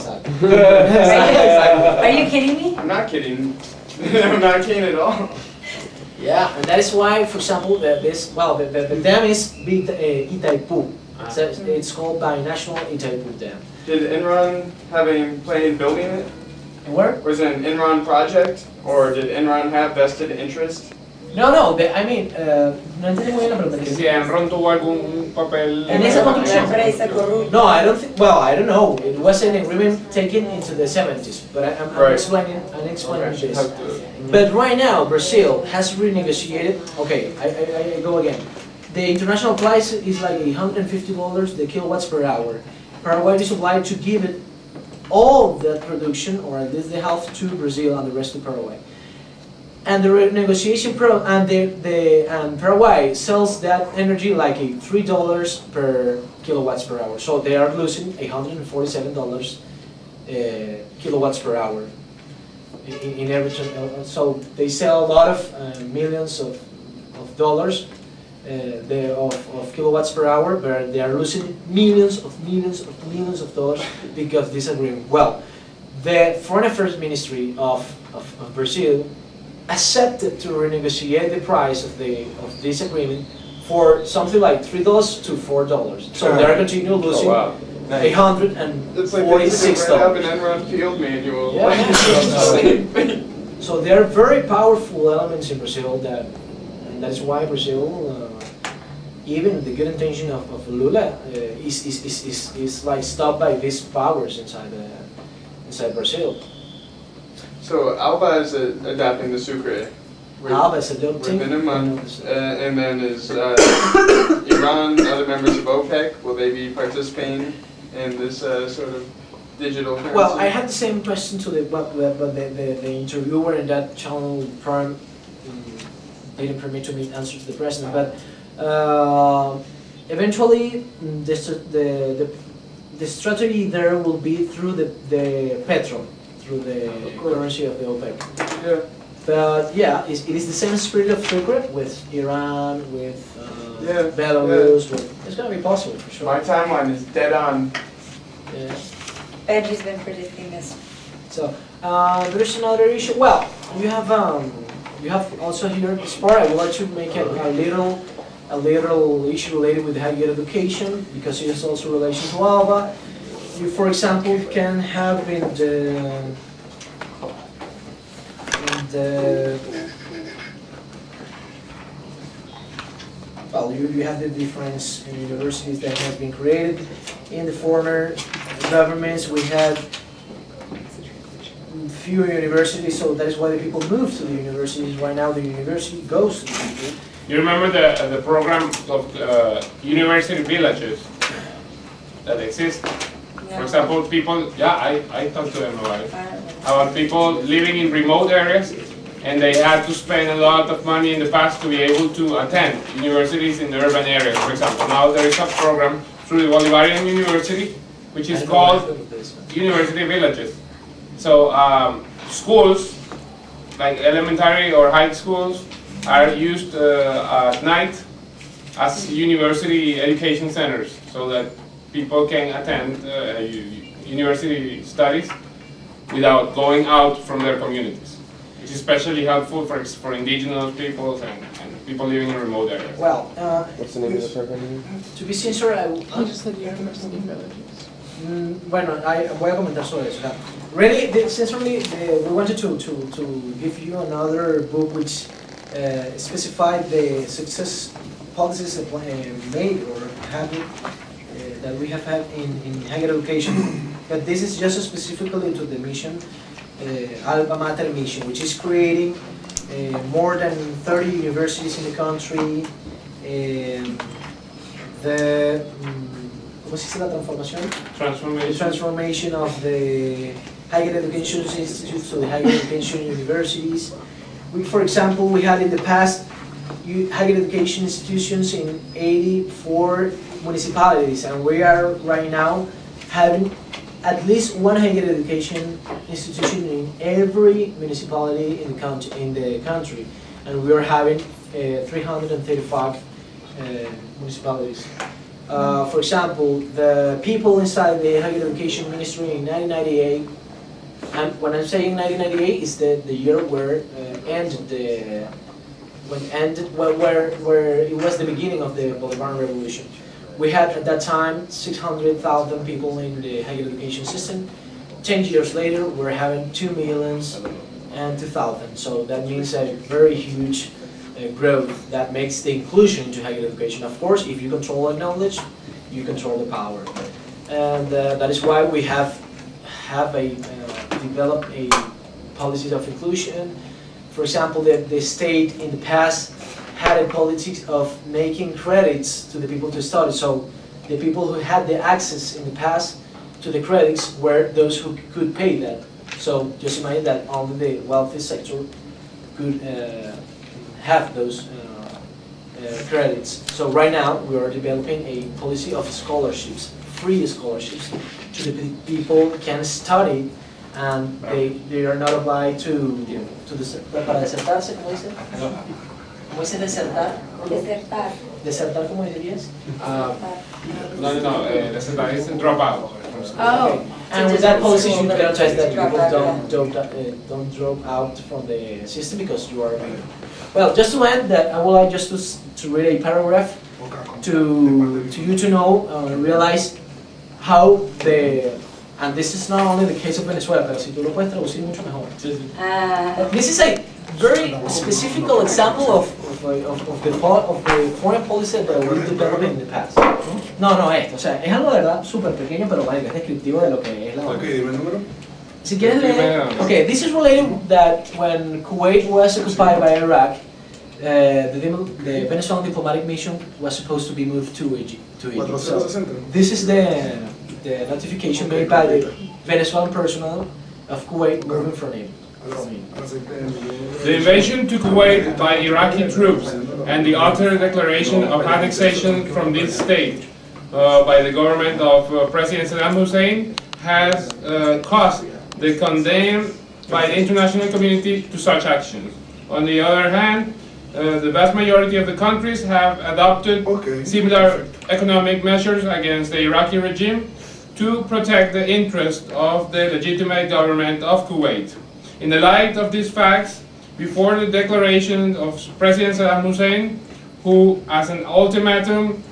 Are you kidding me? I'm not kidding. I'm not kidding at all. Yeah, and that is why, for example, the dam is Itaipu. So it's called by National Itaipu Dam. Did Enron have any plan in building it? Where? Was it an Enron project, or did Enron have vested interest? No, no, I mean, no entiendo muy bien la pregunta. Si Enron tuvo algún papel En esa construcción. No, I don't think, well, I don't know. It was an agreement taken into the 70s, but I'm explaining this. But right now, Brazil has renegotiated, okay, I go again. The international price is like $150 the kilowatts per hour. Paraguay is obliged to give it all that production, or at least the half, to Brazil and the rest to Paraguay. And the renegotiation and Paraguay sells that energy like $3 per kilowatts per hour. So they are losing $147 kilowatts per hour in every. So they sell a lot of millions of dollars. Of kilowatts per hour, but they are losing millions of dollars because of this agreement. Well, the Foreign Affairs Ministry of Brazil accepted to renegotiate the price of this agreement for something like $3 to $4. So they are continuing losing $846. It's like they have an Enron field manual. Yeah. So there are very powerful elements in Brazil and that's why Brazil, even the good intention of Lula, is like stopped by these powers inside Brazil. So Alba is adapting the Sucre. Alba is adopting. Within a month, and then is Iran, other members of OPEC, will they be participating in this sort of digital currency? Well, I had the same question to the interviewer in that channel program. Didn't permit to me answer to the president, but eventually the strategy there will be through the petrol, through the currency of the OPEC. Yeah. But yeah, it is the same spirit of Sucre with Iran, with Belarus. It's going to be possible for sure. My timeline is dead on. Yeah. Benji's been predicting this. So there's another issue. Well, you have also here this part. I would like to make a little issue related with higher education because it has also relation to ALBA. you, for example, can have in the well, you have the different universities that have been created in the former governments. We had fewer universities, so that is why the people move to the universities. Right now, the university goes to the people. You remember the program of university villages that exist? For example, people, I talked to them about people living in remote areas, and they had to spend a lot of money in the past to be able to attend universities in the urban areas, for example. Now there is a program through the Bolivarian University, which is called University Villages. So schools, like elementary or high schools, are used at night as university education centers, so that people can attend university studies without going out from their communities, which is especially helpful for indigenous peoples and people living in remote areas. Well, what's the name of the program? To be sincere, You just said university villages. Bueno, voy a comentar sobre eso. Really, sincerely, we wanted to give you another book which specified the success policies made or having that we have had in higher education. But this is just specifically to the mission, Alma Mater mission, which is creating more than 30 universities in the country. ¿Cómo se dice la transformación? The transformation of the higher education institutes to the higher education universities. For example, we had in the past higher education institutions in 84 municipalities, and we are right now having at least one higher education institution in every municipality in the country, and we are having 335 municipalities. For example, the people inside the higher education ministry in 1998, and when I'm saying 1998, is the year where where it was the beginning of the Bolivarian Revolution. We had at that time 600,000 people in the higher education system. 10 years later, we're having 2,002,000. So that means a very huge growth that makes the inclusion into higher education. Of course, if you control the knowledge, you control the power. And that is why we have developed a policy of inclusion. For example, the state in the past had a policy of making credits to the people to study. So the people who had the access in the past to the credits were those who could pay that. So just imagine that only the wealthy sector could have those credits. So right now we are developing a policy of scholarships, free scholarships, to the people who can study and they are not obliged to para desertarse, ¿cómo dice? ¿Cómo dice desertar? Desertar. ¿Desertar cómo dirías? Desertar is drop out. Okay. And with that policy, you guarantee that people don't drop out from the system because you are a member. Well, just to end that, I would like just to read a paragraph to you to know, realize how and this is not only the case of Venezuela, pero si tú lo puedes traducir mucho mejor. This is a very specific example of the foreign policy that we developed in the past. No, esto, o sea, es algo de verdad súper pequeño, pero vale, es descriptivo de lo que es la Ok, dime el número. Si quieres leer, okay, this is related that when Kuwait was occupied by Iraq, the Venezuelan diplomatic mission was supposed to be moved to Egypt. So this is the notification made by the Venezuelan personnel of Kuwait moving from it. The invasion to Kuwait by Iraqi troops and the utter declaration of annexation from this state by the government of President Saddam Hussein has caused the condemn by the international community to such actions. On the other hand, the vast majority of the countries have adopted similar economic measures against the Iraqi regime to protect the interest of the legitimate government of Kuwait. In the light of these facts, before the declaration of President Saddam Hussein, who as an ultimatum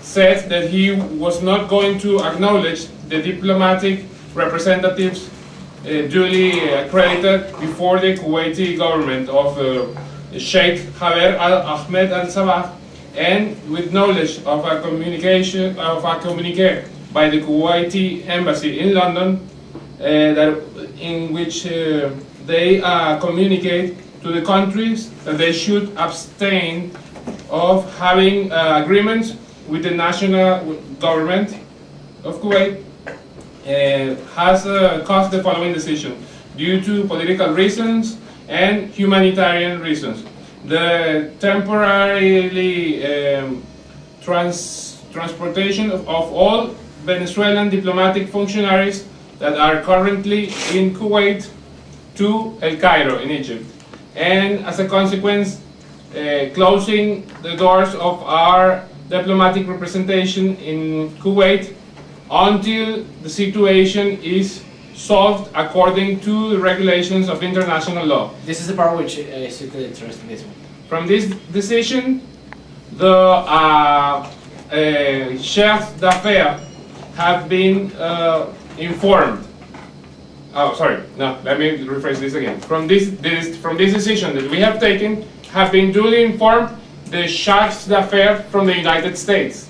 said that he was not going to acknowledge the diplomatic representatives duly accredited before the Kuwaiti government of Sheikh Jaber Ahmed Al Sabah, and with knowledge of a communique by the Kuwaiti embassy in London, in which they communicate to the countries that they should abstain of having agreements with the national government of Kuwait, has caused the following decision due to political reasons and humanitarian reasons. The temporarily transportation of all Venezuelan diplomatic functionaries that are currently in Kuwait to El Cairo in Egypt, and as a consequence closing the doors of our diplomatic representation in Kuwait until the situation is solved according to the regulations of international law. This is the part which is super interesting. This one. From this decision, the chefs d'affaires have been informed. Oh, sorry. No, let me rephrase this again. From this decision that we have taken, have been duly informed the chefs d'affaires from the United States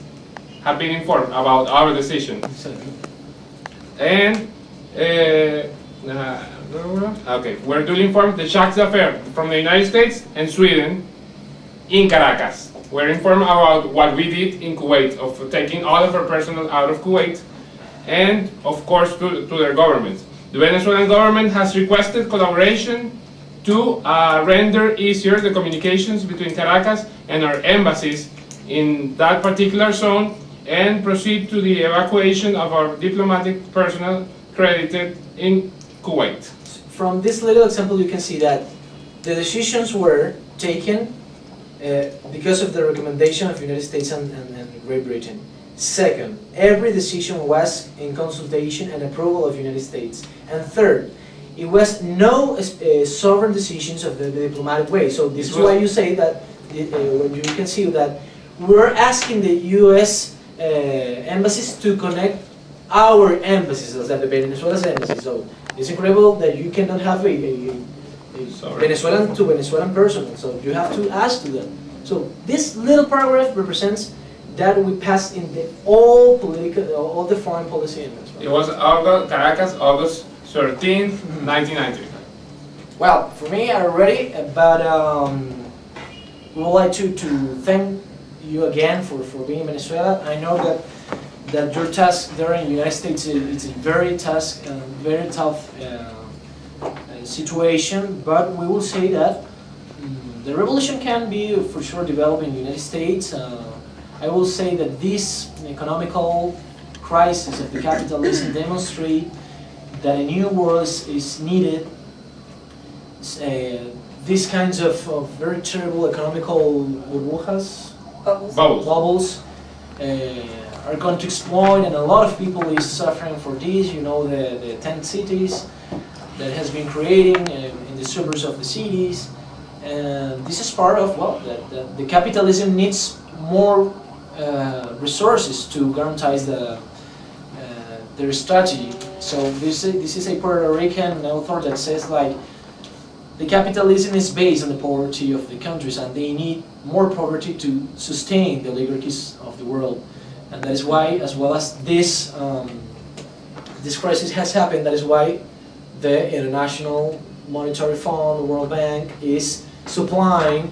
have been informed about our decision. And okay, we're duly informed the chefs d'affaires from the United States and Sweden in Caracas. We're informed about what we did in Kuwait, of taking all of our personnel out of Kuwait, and of course to their governments. The Venezuelan government has requested collaboration to render easier the communications between Caracas and our embassies in that particular zone, and proceed to the evacuation of our diplomatic personnel credited in Kuwait. From this little example, you can see that the decisions were taken because of the recommendation of the United States and Great Britain. Second, every decision was in consultation and approval of the United States. And third, it was no sovereign decisions of the diplomatic way. So this is why you say that, when you can see that we're asking the U.S. Embassies to connect our embassies, as that the Venezuela's embassy. So it's incredible that you cannot have a Venezuelan to Venezuelan person. So you have to ask to them. So this little paragraph represents that we passed in all the foreign policy in Venezuela. It was Caracas, August 13th, 1990. Well, for me, I'm ready, but we would like to thank you again for being in Venezuela. I know that your task there in the United States is a very tough situation, but we will say that the revolution can be for sure developed in the United States. I will say that this economical crisis of the capitalism demonstrate that a new world is needed. These kinds of very terrible economical burbujas, bubbles are going to explode, and a lot of people is suffering for this. You know, the tent cities that has been creating in the suburbs of the cities, and this is part of, well, that the capitalism needs more resources to guarantee their strategy. So this is a Puerto Rican author that says, like, the capitalism is based on the poverty of the countries, and they need more poverty to sustain the oligarchies of the world. And that is why, as well as this crisis has happened, that is why the International Monetary Fund, the World Bank, is supplying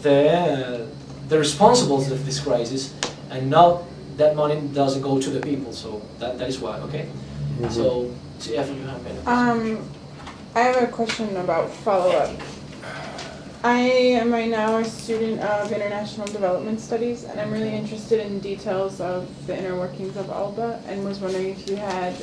the responsibles of this crisis, and not that money doesn't go to the people. So that is why, okay? Mm-hmm. So if you have any questions. I have a question about follow-up. I am right now a student of International Development Studies, and I'm really interested in details of the inner workings of ALBA, and was wondering if you had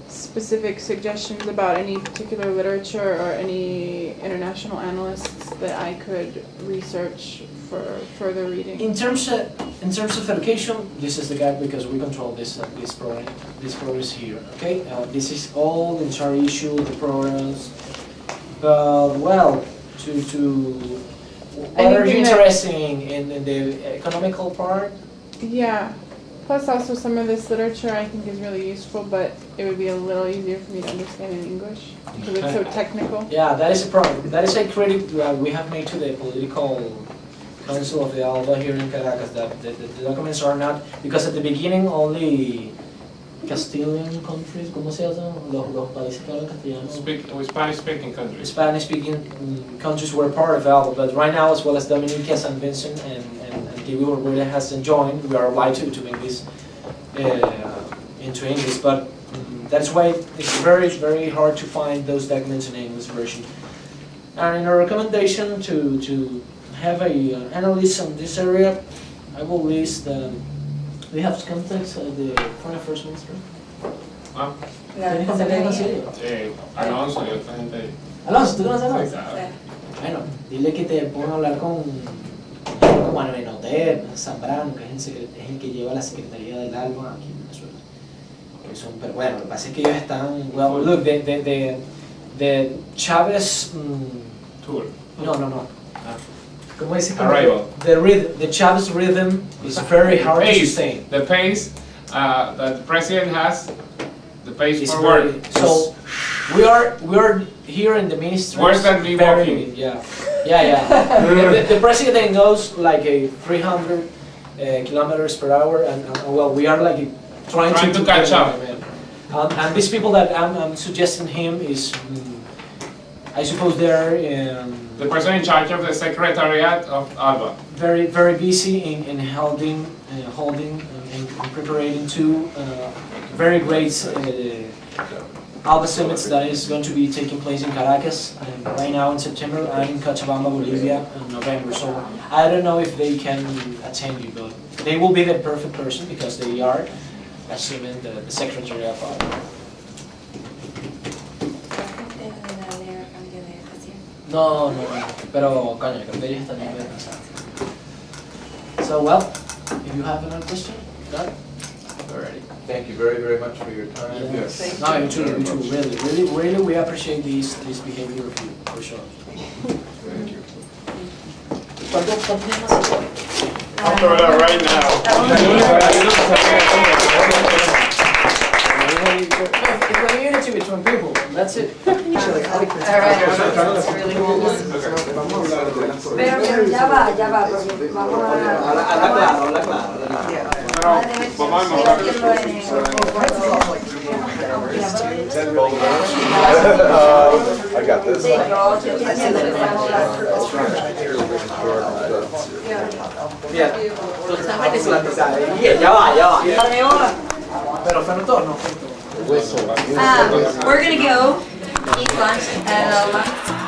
specific suggestions about any particular literature or any international analysts that I could research for further reading. In terms of education, this is the guide, because we control this program. This program is here. Okay, this is all the entire issue, the programs. But well, what are you interested in the economical part? Yeah. Plus also some of this literature I think is really useful, but it would be a little easier for me to understand in English because it's so technical. Yeah, that is a problem. That is a critic we have made to the political council of the ALBA here in Caracas, that the documents are not, because at the beginning only Castilian countries, ¿cómo se llaman? Los países que hablan castellano? Spanish-speaking countries. Spanish-speaking countries were part of ALBA, but right now, as well as Dominica, San Vincent, and Antigua, where it has joined, we are obliged to make this into English. But that's why it's very, very hard to find those documents in English version. And in our recommendation to have a analyst on this area, I will list we have contacts of the foreign affairs minister. ¿Tienes contactos con Siria? Alonso y otra gente ahí. Alonso, ¿tú conoces a Alonso? Sí. Bueno, dile que te pongan a hablar con Manuel Noter, Zambrano, que es el que lleva la secretaría del ALBA aquí en Venezuela. Que son, pero bueno, lo que pasa es que ellos están, well, look, the Chávez Tour. No. ¿Cómo dice? Arrival. The Chavez rhythm is very hard to sustain. The pace that the president has, the pace It's for very, work. so we are here in the ministry. Worse than me walking. Yeah. the president goes like a 300 kilometers per hour, and well, we are like trying to catch up. And these people that I'm suggesting him is, I suppose they're the person in charge of the secretariat of ALBA. very, very busy in holding and preparing two very great ALBA summits that is going to be taking place in Caracas right now in September, and in Cochabamba, Bolivia in November. So I don't know if they can attend you, but they will be the perfect person because they are assuming the secretary of ALBA. No, pero coño, creo que ellos están muy cansados. So, well, if you have another question, got it? Alrighty. Thank you very, very much for your time. Yes. No, you too, really, we appreciate this behavior of you, for sure. Thank you. ¿Cuánto tienes más? I'll throw it out right It's a unity between people, that's it. Alright, it's really almost. Pero ya va, porque vamos a... Habla claro. I got this. Pero fue no. We're gonna go eat lunch at